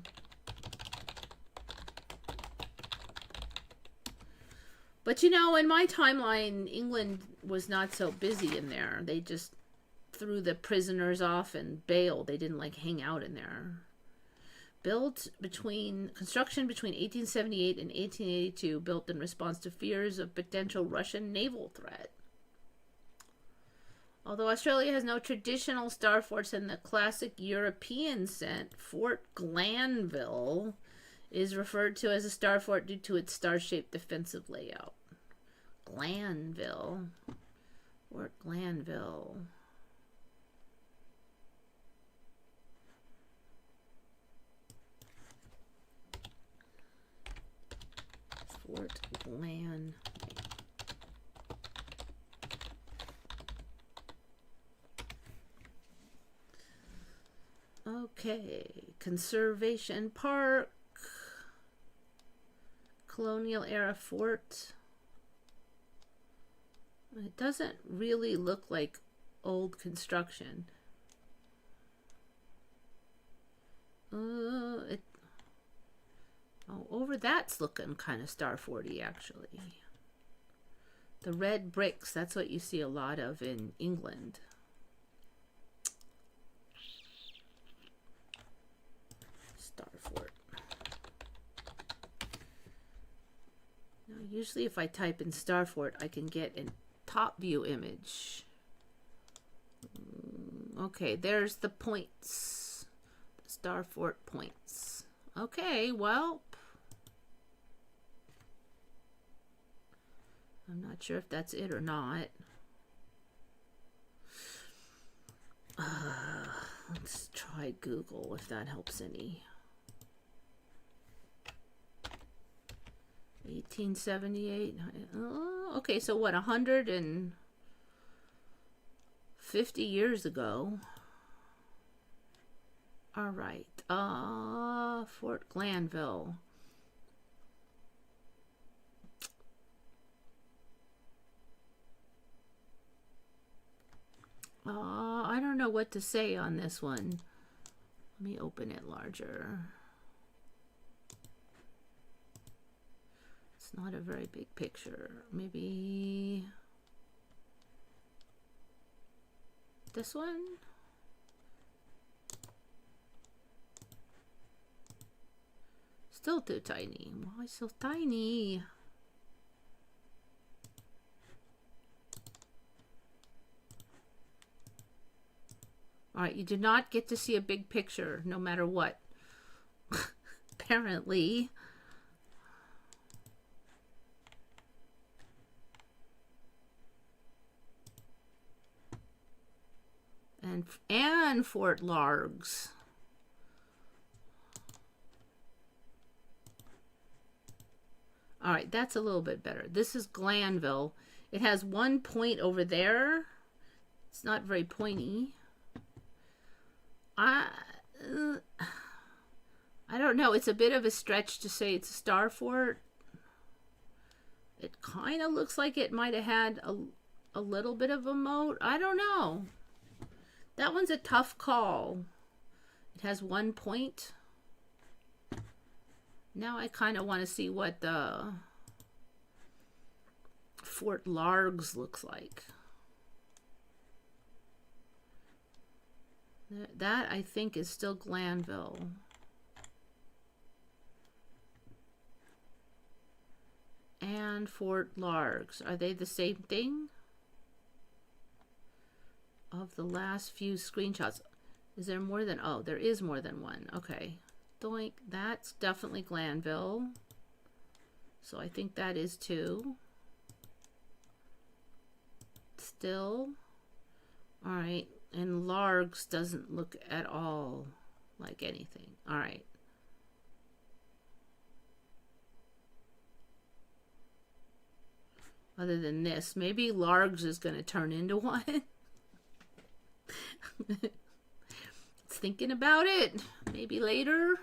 But you know, in my timeline, England was not so busy in there. They just threw the prisoners off and bailed. They didn't like hang out in there. Construction between 1878 and 1882, built in response to fears of potential Russian naval threat. Although Australia has no traditional star forts in the classic European sense, Fort Glanville is referred to as a star fort due to its star-shaped defensive layout. Glanville. Fort Glanville. Fort Glanville. Okay, Conservation Park, colonial era fort. It doesn't really look like old construction. Over that's looking kind of Star 40 actually. The red bricks, that's what you see a lot of in England. Star Fort. Now, usually if I type in Star Fort, I can get a top view image. Okay, there's the points. The Star Fort points. Okay, well, I'm not sure if that's it or not. Let's try Google if that helps any. 1878. Okay, so what, 150 years ago. All right. Fort Glanville. I don't know what to say on this one. Let me open it larger. It's not a very big picture. Maybe this one? Still too tiny. Why so tiny? All right, you do not get to see a big picture no matter what. Apparently. And Fort Largs. All right, that's a little bit better. This is Glanville. It has one point over there. It's not very pointy. I don't know. It's a bit of a stretch to say it's a star fort. It kind of looks like it might have had a little bit of a moat. I don't know. That one's a tough call. It has one point. Now I kind of want to see what the Fort Largs looks like. That I think is still Glanville. And Fort Largs. Are they the same thing? Of the last few screenshots. Is there more than... Oh, there is more than one. Okay. Doink. That's definitely Glanville. So I think that is two. Still. Alright. And Largs doesn't look at all like anything. Alright. Other than this. Maybe Largs is going to turn into one. It's thinking about it. Maybe later.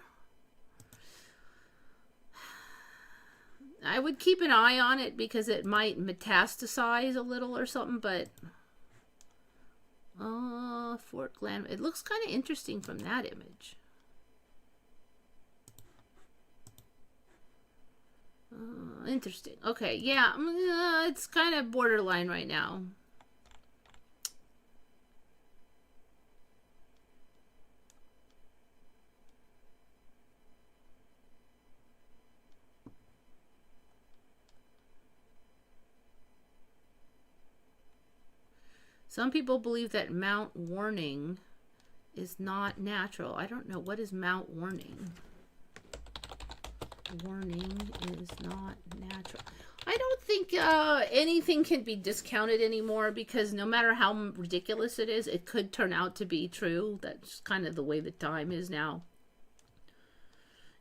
I would keep an eye on it because it might metastasize a little or something, but Fort Glen. It looks kind of interesting from that image. Interesting. Okay, yeah, it's kind of borderline right now. Some people believe that Mount Warning is not natural. I don't know. What is Mount Warning? Warning is not natural. I don't think anything can be discounted anymore because no matter how ridiculous it is, it could turn out to be true. That's kind of the way the time is now.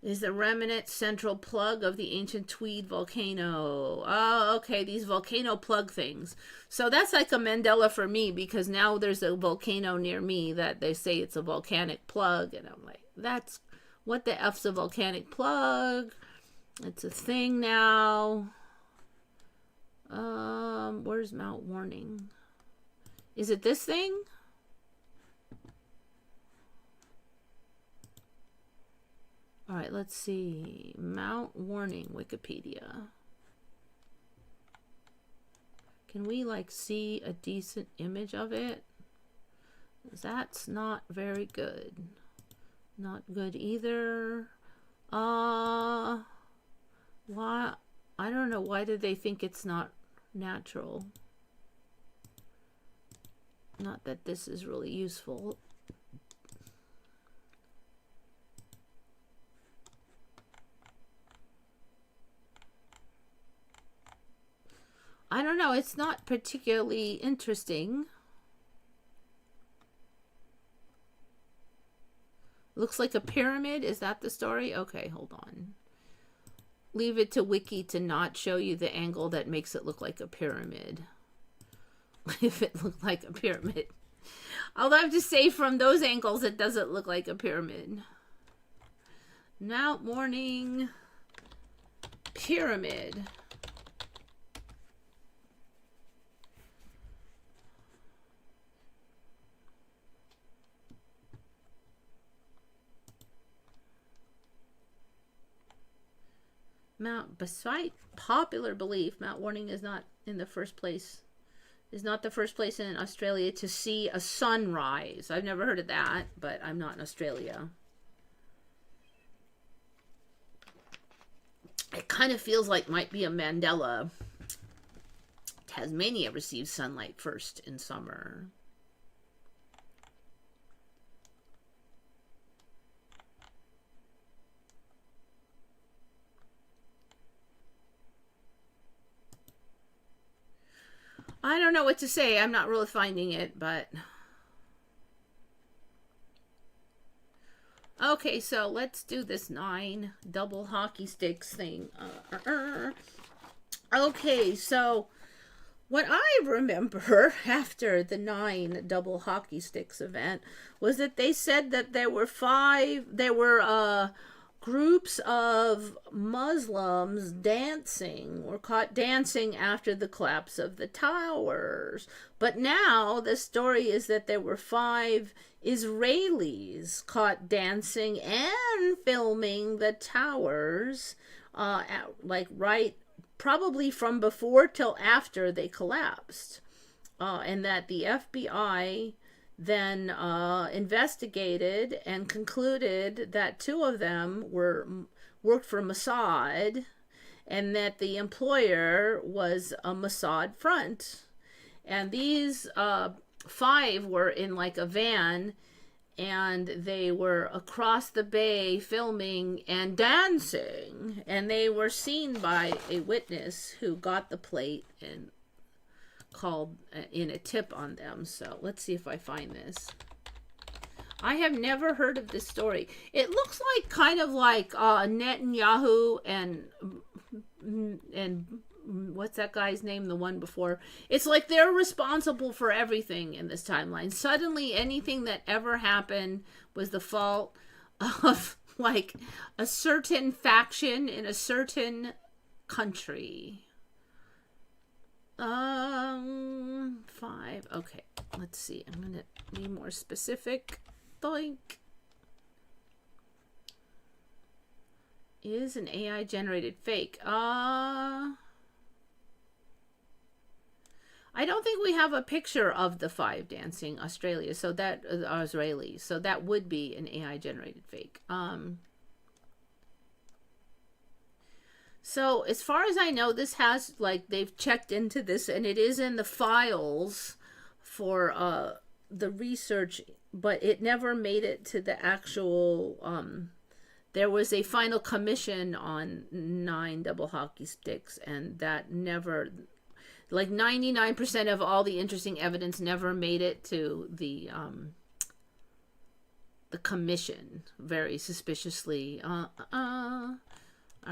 Is the remnant central plug of the ancient Tweed volcano. Oh, okay, these volcano plug things. So that's like a Mandela for me because now there's a volcano near me that they say it's a volcanic plug. And I'm like, that's, what the F's a volcanic plug? It's a thing now. Where's Mount Warning? Is it this thing? All right, let's see. Mount Warning, Wikipedia. Can we like see a decent image of it? That's not very good. Not good either. Why? I don't know. Why did they think it's not natural? Not that this is really useful. I don't know. It's not particularly interesting. Looks like a pyramid. Is that the story? Okay, hold on. Leave it to Wiki to not show you the angle that makes it look like a pyramid. If it looked like a pyramid. I'll have to say from those angles it doesn't look like a pyramid. Mount Warning pyramid. Despite popular belief, Mount Warning is not in the first place. Is not the first place in Australia to see a sunrise. I've never heard of that, but I'm not in Australia. It kind of feels like might be a Mandela. Tasmania receives sunlight first in summer. I don't know what to say. I'm not really finding it, but... Okay, so let's do this 9 double hockey sticks thing. Okay, so what I remember after the 9 double hockey sticks event was that they said that there were groups of Muslims were caught dancing after the collapse of the towers. But now the story is that there were 5 Israelis caught dancing and filming the towers, right, probably from before till after they collapsed. And that the FBI then investigated and concluded that 2 of them worked for Mossad, and that the employer was a Mossad front. And these 5 were in like a van, and they were across the bay filming and dancing, and they were seen by a witness who got the plate and called in a tip on them. So let's see if I find this. I have never heard of this story. It looks like kind of like Netanyahu and what's that guy's name, the one before. It's like they're responsible for everything in this timeline. Suddenly anything that ever happened was the fault of like a certain faction in a certain country. 5. Okay, let's see. I'm gonna be more specific. Doink. Is an AI generated fake? I don't think we have a picture of the 5 dancing Australia, so that Israeli. So that would be an AI generated fake. So as far as I know, this has, like, they've checked into this, and it is in the files for the research, but it never made it to the actual. There was a final commission on 9 double hockey sticks, and that never, like 99% of all the interesting evidence never made it to the commission. Very suspiciously. All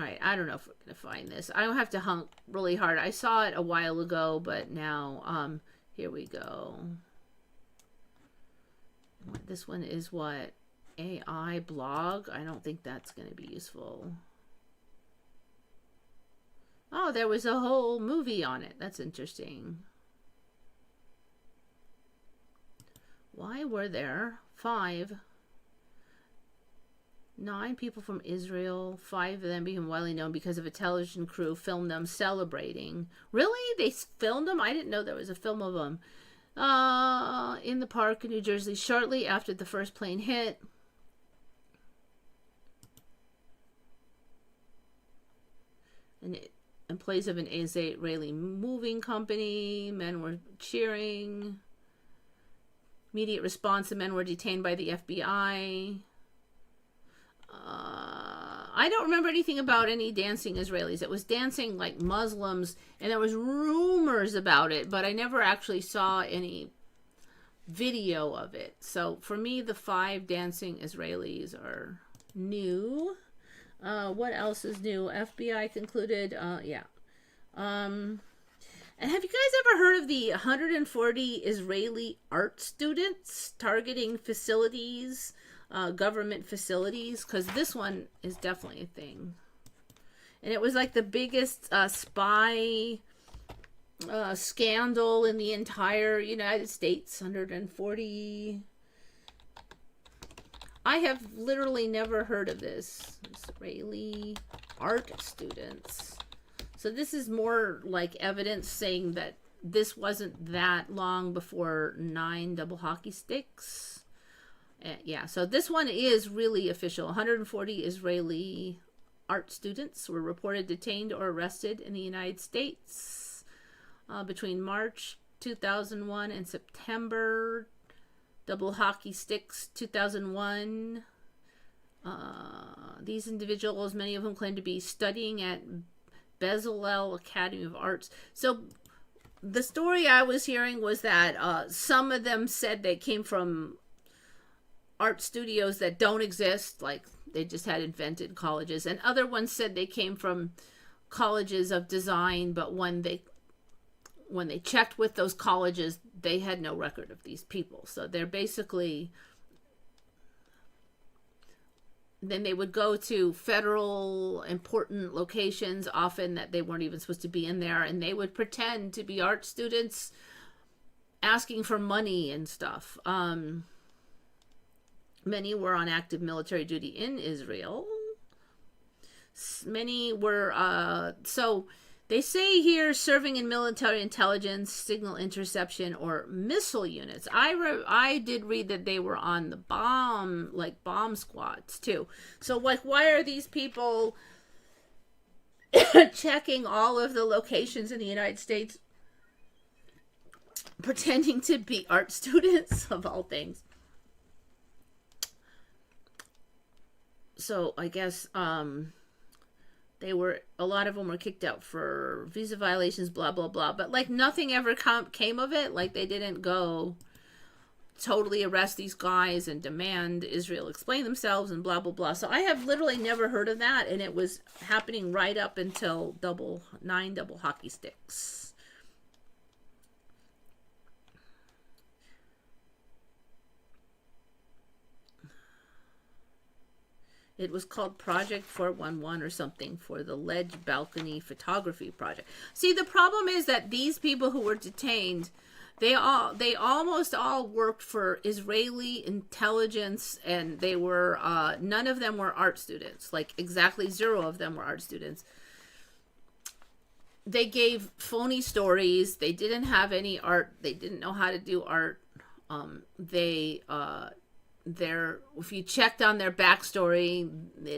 right, I don't know if we're going to find this. I don't have to hunt really hard. I saw it a while ago, but now, here we go. This one is what? AI blog? I don't think that's going to be useful. Oh, there was a whole movie on it. That's interesting. Why were there 9 people from Israel, 5 of them became widely known because of a television crew filmed them celebrating. Really? They filmed them? I didn't know there was a film of them. In the park in New Jersey shortly after the first plane hit. And employees of an Israeli moving company. Men were cheering. Immediate response, the men were detained by the FBI. I don't remember anything about any dancing Israelis. It was dancing like Muslims, and there was rumors about it, but I never actually saw any video of it. So for me, the 5 dancing Israelis are new. What else is new? FBI concluded, yeah. And have you guys ever heard of the 140 Israeli art students targeting facilities? Government facilities, because this one is definitely a thing, and it was like the biggest spy scandal in the entire United States. 140. I have literally never heard of this. Israeli art students. So this is more like evidence saying that this wasn't that long before 9 double hockey sticks. Yeah, so this one is really official. 140 Israeli art students were reported detained or arrested in the United States between March 2001 and September. Double hockey sticks 2001. These individuals, many of whom claim to be studying at Bezalel Academy of Arts. So the story I was hearing was that some of them said they came from art studios that don't exist, like they just had invented colleges, and other ones said they came from colleges of design, but when they checked with those colleges, they had no record of these people. So they're basically, then they would go to federal important locations, often that they weren't even supposed to be in there, and they would pretend to be art students asking for money and stuff. Many were on active military duty in Israel. Many were, so they say here, serving in military intelligence, signal interception, or missile units. I did read that they were on the bomb squads too. So like, why are these people checking all of the locations in the United States, pretending to be art students of all things? So I guess a lot of them were kicked out for visa violations, blah blah blah, but like nothing ever came of it. Like they didn't go totally arrest these guys and demand Israel explain themselves and blah blah blah. So I have literally never heard of that, and it was happening right up until 9 double hockey sticks. It was called Project 411 or something, for the Ledge Balcony Photography Project. See, the problem is that these people who were detained, they almost all worked for Israeli intelligence, and they were, none of them were art students. Like exactly 0 of them were art students. They gave phony stories. They didn't have any art. They didn't know how to do art. If you checked on their backstory,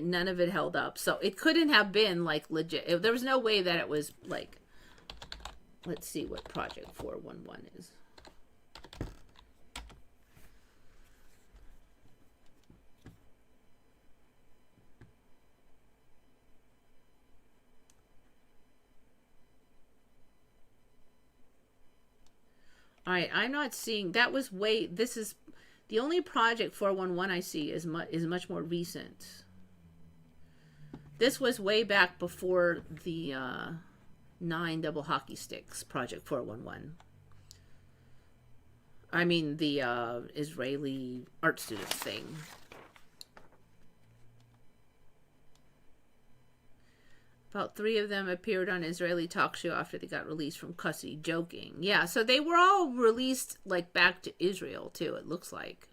none of it held up. So it couldn't have been like legit. There was no way that it was like, let's see what Project 411 is. All right, I'm not seeing, that was this is, the only Project 411 I see is much more recent. This was way back before the 9 double hockey sticks, Project 411. I mean the Israeli art students thing. About 3 of them appeared on an Israeli talk show after they got released from custody, joking. Yeah, so they were all released like back to Israel too, it looks like.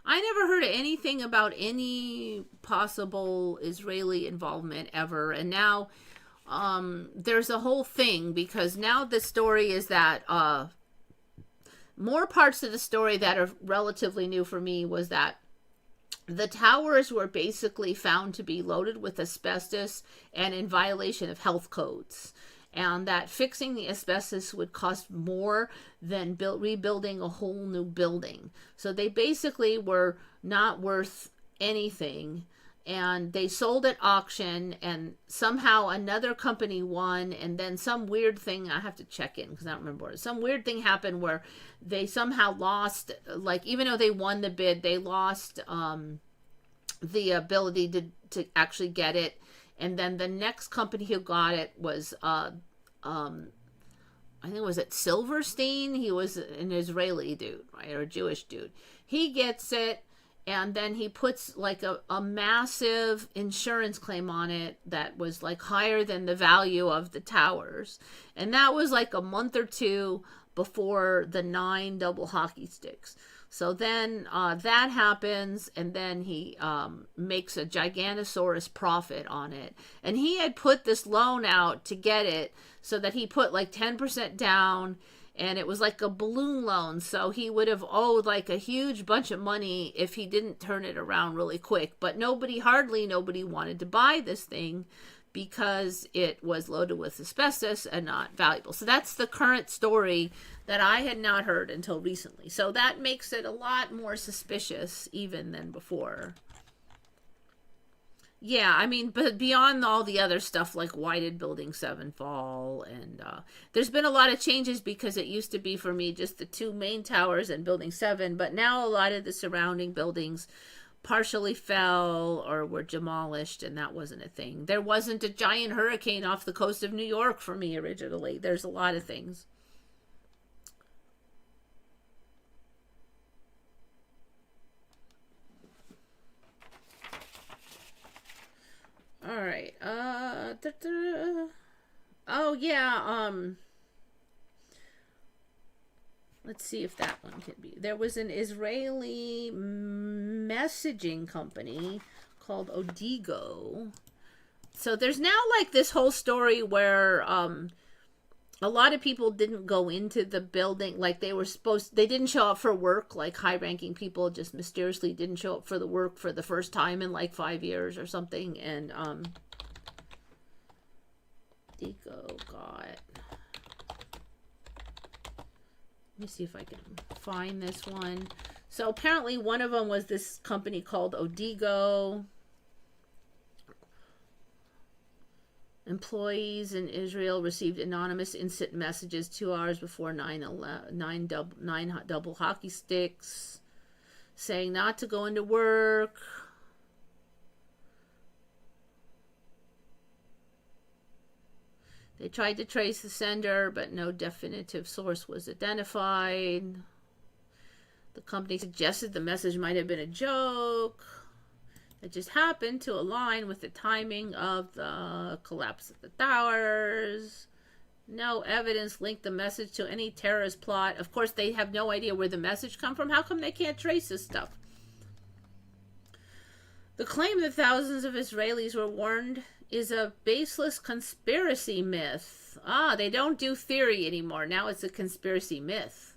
I never heard of anything about any possible Israeli involvement ever, and now there's a whole thing, because now the story is that more parts of the story that are relatively new for me was that the towers were basically found to be loaded with asbestos and in violation of health codes, and that fixing the asbestos would cost more than rebuilding a whole new building. So they basically were not worth anything, and they sold at auction, and somehow another company won, and then some weird thing, I have to check in because I don't remember what it is. Some weird thing happened where they somehow lost, like even though they won the bid, they lost the ability to actually get it. And then the next company who got it was I think it was at Silverstein. He was an Israeli dude, right, or a Jewish dude. He gets it, and then he puts like a massive insurance claim on it that was like higher than the value of the towers. And that was like a month or 2 before the 9 double hockey sticks. So then that happens, and then he makes a Giganosaurus profit on it. And he had put this loan out to get it, so that he put like 10% down, and it was like a balloon loan. So he would have owed like a huge bunch of money if he didn't turn it around really quick. But hardly nobody wanted to buy this thing because it was loaded with asbestos and not valuable. So that's the current story that I had not heard until recently. So that makes it a lot more suspicious even than before. Yeah, I mean, but beyond all the other stuff, like why did Building 7 fall? And there's been a lot of changes because it used to be for me just the two main towers and Building 7, but now a lot of the surrounding buildings partially fell or were demolished, and that wasn't a thing. There wasn't a giant hurricane off the coast of New York for me originally. There's a lot of things. All right. Oh yeah. Let's see if that one can be. There was an Israeli messaging company called Odigo. So there's now like this whole story where a lot of people didn't go into the building like they were supposed. They didn't show up for work, like high-ranking people just mysteriously didn't show up for the work for the first time in like 5 years or something. And Odigo got. Let me see if I can find this one. So apparently one of them was this company called Odigo. Employees in Israel received anonymous instant messages 2 hours before 9 double hockey sticks saying not to go into work. They tried to trace the sender, but no definitive source was identified. The company suggested the message might have been a joke. It just happened to align with the timing of the collapse of the towers. No evidence linked the message to any terrorist plot. Of course, they have no idea where the message come from. How come they can't trace this stuff? The claim that thousands of Israelis were warned is a baseless conspiracy myth. They don't do theory anymore. Now it's a conspiracy myth.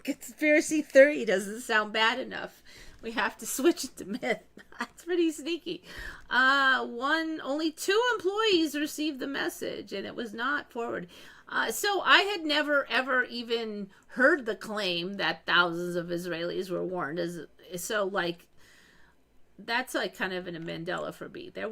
Conspiracy theory doesn't sound bad enough. We have to switch it to myth. That's pretty sneaky. Only 2 employees received the message, and it was not forwarded. So I had never ever even heard the claim that thousands of Israelis were warned. So like, that's like kind of in a Mandela for me. There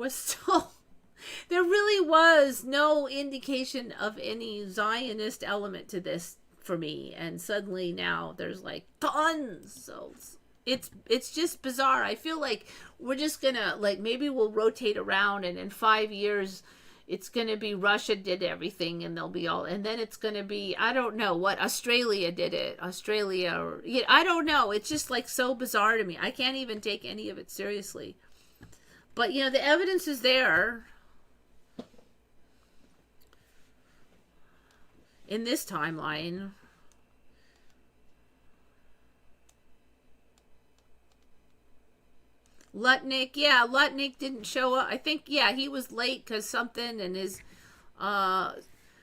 really was no indication of any Zionist element to this for me, and suddenly now there's like tons. So it's just bizarre. I feel like we're just gonna like maybe we'll rotate around, and in 5 years it's gonna be Russia did everything, and they'll be all, and then it's gonna be I don't know what Australia did it, or I don't know. It's just like so bizarre to me. I can't even take any of it seriously. But the evidence is there. In this timeline. Lutnick didn't show up. I think, he was late because something, and his,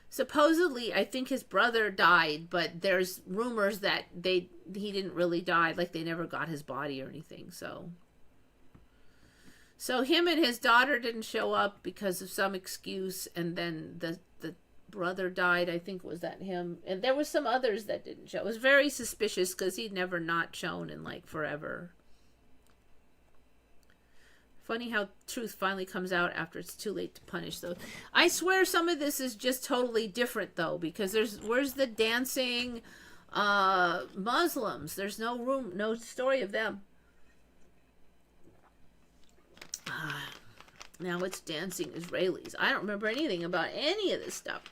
supposedly, I think his brother died, but there's rumors that he didn't really die, like they never got his body or anything, so him and his daughter didn't show up because of some excuse, and then the brother died. I think was that him, and there was some others that didn't show. It was very suspicious because he'd never not shown in like forever. Funny how truth finally comes out after it's too late to punish those. I swear some of this is just totally different though, because where's the dancing Muslims? There's no story of them. Now it's dancing Israelis. I don't remember anything about any of this stuff.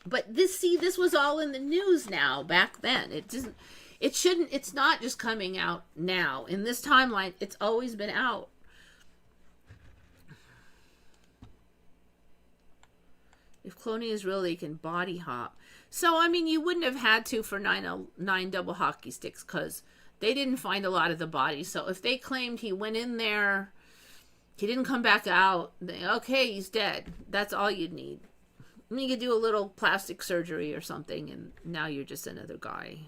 But this was all in the news now. Back then, it's not just coming out now. In this timeline, it's always been out. If cloning is real, they can body hop. So, I mean, you wouldn't have had to for 9 double hockey sticks because they didn't find a lot of the body. So if they claimed he went in there, he didn't come back out, okay, he's dead. That's all you'd need. You could do a little plastic surgery or something, and now you're just another guy.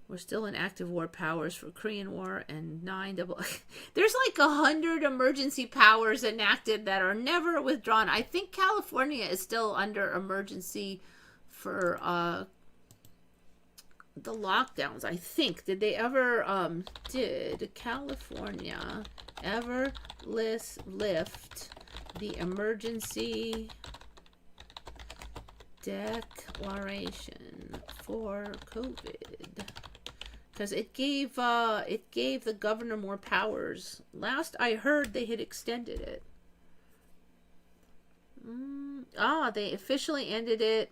We're still in active war powers for Korean War and 9 double. There's like 100 emergency powers enacted that are never withdrawn. I think California is still under emergency for the lockdowns, I think, did they ever, did California ever lift the emergency declaration for COVID? Because it gave the governor more powers. Last I heard, they had extended it. They officially ended it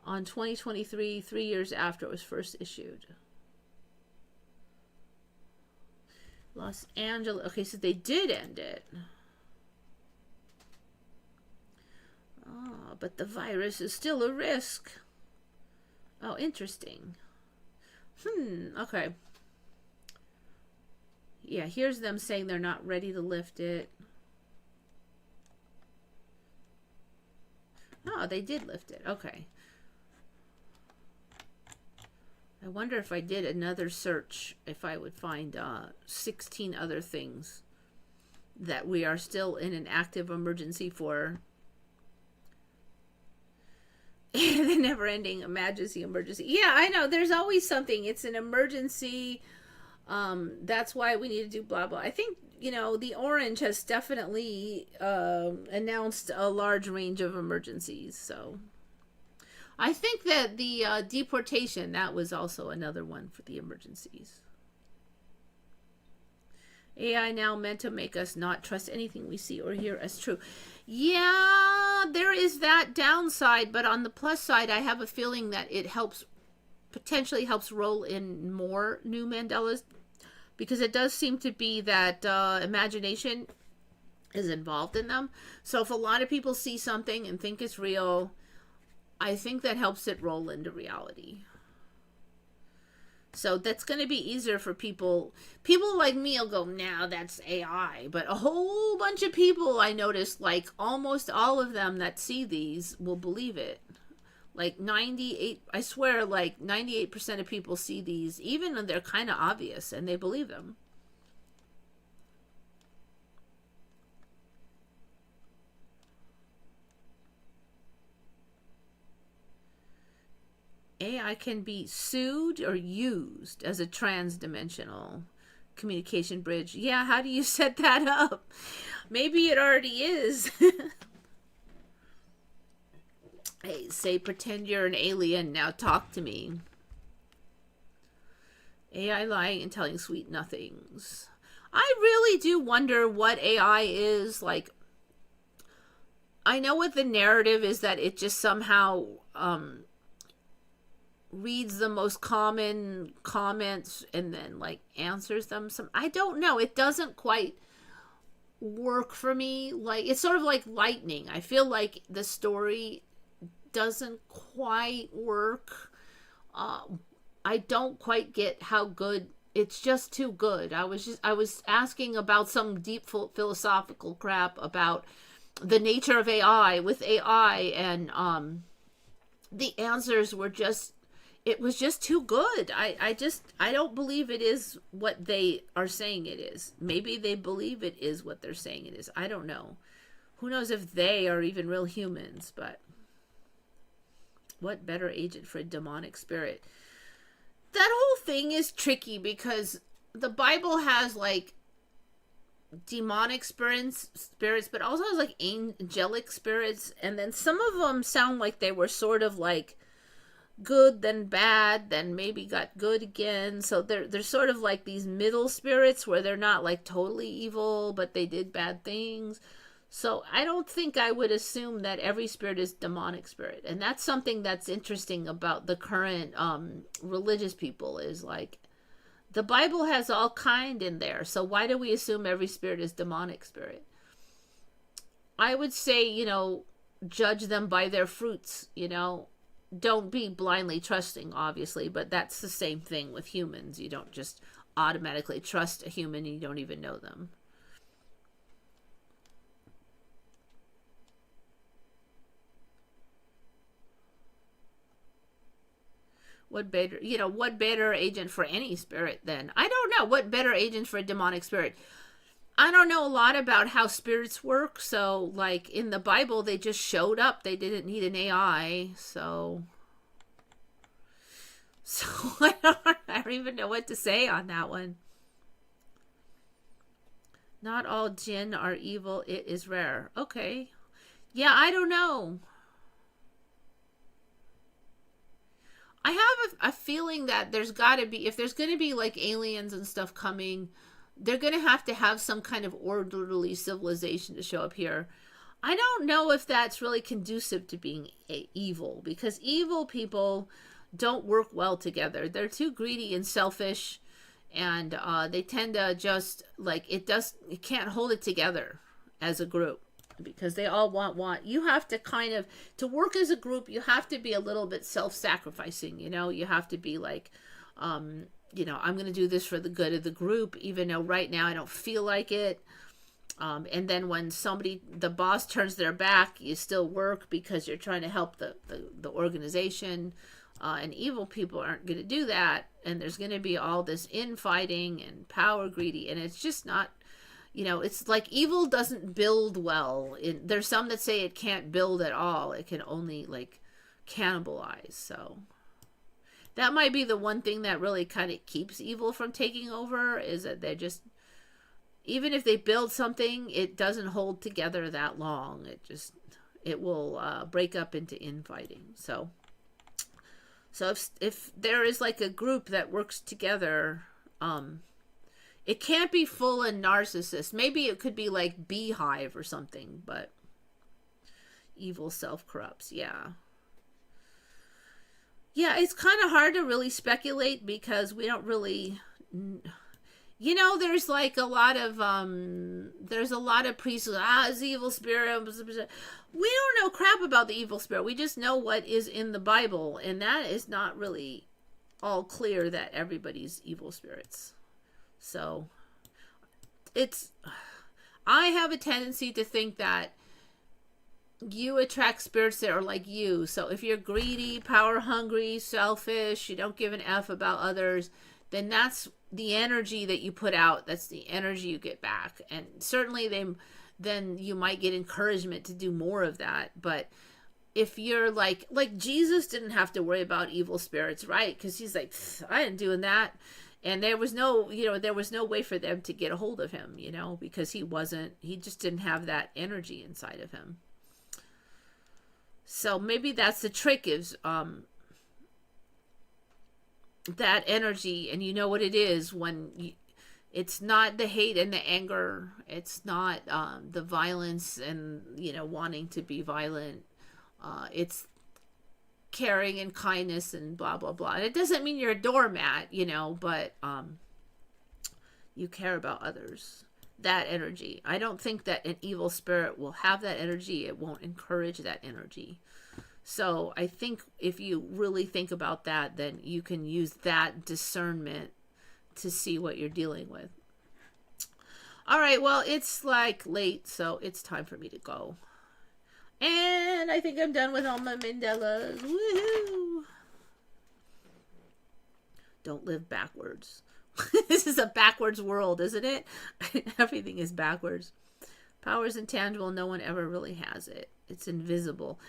on 2023, 3 years after it was first issued. Los Angeles. Okay, so they did end it. But the virus is still a risk. Oh, interesting. Okay. Yeah, here's them saying they're not ready to lift it. Oh, they did lift it. Okay. I wonder if I did another search, if I would find 16 other things that we are still in an active emergency for. The never-ending emergency. Yeah, I know. There's always something. It's an emergency. That's why we need to do blah, blah. I think, the orange has definitely announced a large range of emergencies. So I think that the deportation, that was also another one for the emergencies. AI now meant to make us not trust anything we see or hear as true. Yeah, there is that downside, but on the plus side, I have a feeling that it potentially helps roll in more new Mandelas, because it does seem to be that imagination is involved in them. So if a lot of people see something and think it's real, I think that helps it roll into reality. So that's going to be easier for people. People like me will go, nah, that's AI. But a whole bunch of people I noticed, like almost all of them that see these will believe it. Like 98, I swear, like 98% of people see these, even though they're kind of obvious, and they believe them. AI can be sued or used as a transdimensional communication bridge. Yeah, how do you set that up? Maybe it already is. Hey, say pretend you're an alien, now talk to me. AI lying and telling sweet nothings. I really do wonder what AI is. Like, I know what the narrative is, that it just somehow reads the most common comments and then like answers them. I don't know. It doesn't quite work for me. Like, it's sort of like lightning. I feel like the story doesn't quite work. I don't quite get how good. It's just too good. I was asking about some deep philosophical crap about the nature of AI with AI, and the answers were just, it was just too good. I don't believe it is what they are saying it is. Maybe they believe it is what they're saying it is. I don't know. Who knows if they are even real humans, but what better agent for a demonic spirit? That whole thing is tricky because the Bible has like demonic spirits, but also has like angelic spirits, and then some of them sound like they were sort of like good, then bad, then maybe got good again. So they're sort of like these middle spirits where they're not like totally evil, but they did bad things. So I don't think I would assume that every spirit is demonic spirit. And that's something that's interesting about the current religious people, is like the Bible has all kind in there. So why do we assume every spirit is demonic spirit? I would say, judge them by their fruits, Don't be blindly trusting, obviously, but that's the same thing with humans. You don't just automatically trust a human and you don't even know them. What better agent for any spirit then? I don't know. What better agent for a demonic spirit? I don't know a lot about how spirits work. So, like, in the Bible, they just showed up. They didn't need an AI. So, So I don't even know what to say on that one. Not all jinn are evil. It is rare. Okay. Yeah, I don't know. I have a feeling that there's got to be, if there's going to be like aliens and stuff coming, they're going to have some kind of orderly civilization to show up here. I don't know if that's really conducive to being evil, because evil people don't work well together. They're too greedy and selfish, and they tend to just like it can't hold it together as a group, because they all want you have to kind of, to work as a group, you have to be a little bit self-sacrificing, you have to be like, I'm going to do this for the good of the group, even though right now I don't feel like it. And then when the boss turns their back, you still work because you're trying to help the organization. And evil people aren't going to do that. And there's going to be all this infighting and power greedy. And it's just not, it's like evil doesn't build well. There's some that say it can't build at all. It can only like cannibalize. So that might be the one thing that really kind of keeps evil from taking over, is that they're just, even if they build something, it doesn't hold together that long. It will break up into infighting. So if there is like a group that works together, it can't be full of narcissists. Maybe it could be like Beehive or something, but evil self-corrupts. Yeah. Yeah, it's kind of hard to really speculate, because we don't really... there's like a lot of priests. It's evil spirit. We don't know crap about the evil spirit. We just know what is in the Bible, and that is not really all clear that everybody's evil spirits. So I have a tendency to think that you attract spirits that are like you. So if you're greedy, power hungry, selfish, you don't give an F about others, then that's the energy that you put out. That's the energy you get back. And certainly then you might get encouragement to do more of that. But if you're like Jesus didn't have to worry about evil spirits, right? Because he's like, I ain't doing that. And there was no way for them to get a hold of him, because he just didn't have that energy inside of him. So maybe that's the trick, is that energy, and you know what it is when it's not the hate and the anger, it's not the violence and wanting to be violent, it's caring and kindness and blah blah blah. And it doesn't mean you're a doormat, but you care about others. That energy, I don't think that an evil spirit will have that energy. It won't encourage that energy. So I think if you really think about that, then you can use that discernment to see what you're dealing with. All right, well, it's like late, so it's time for me to go. And I think I'm done with all my Mandelas. Woohoo! Don't live backwards. This is a backwards world, isn't it? Everything is backwards. Power is intangible. No one ever really has it. It's invisible.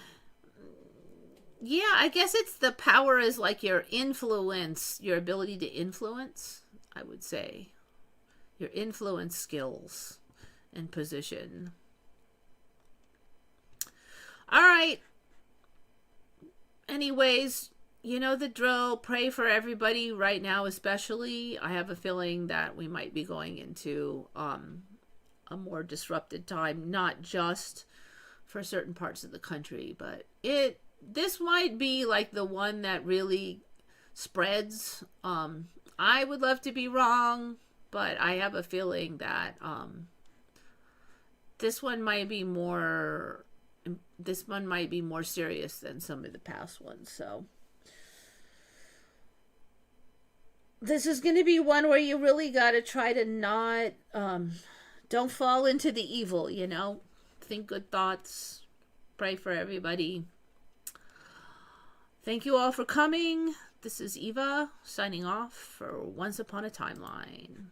Yeah, I guess it's the power is like your influence, your ability to influence, I would say. Your influence skills and position. All right. Anyways, you know the drill. Pray for everybody right now, especially. I have a feeling that we might be going into a more disrupted time, not just for certain parts of the country, but this might be like the one that really spreads. I would love to be wrong, but I have a feeling that this one might be more serious than some of the past ones. So this is going to be one where you really got to try to not don't fall into the evil, think good thoughts, pray for everybody. Thank you all for coming. This is Eva signing off for Once Upon a Timeline.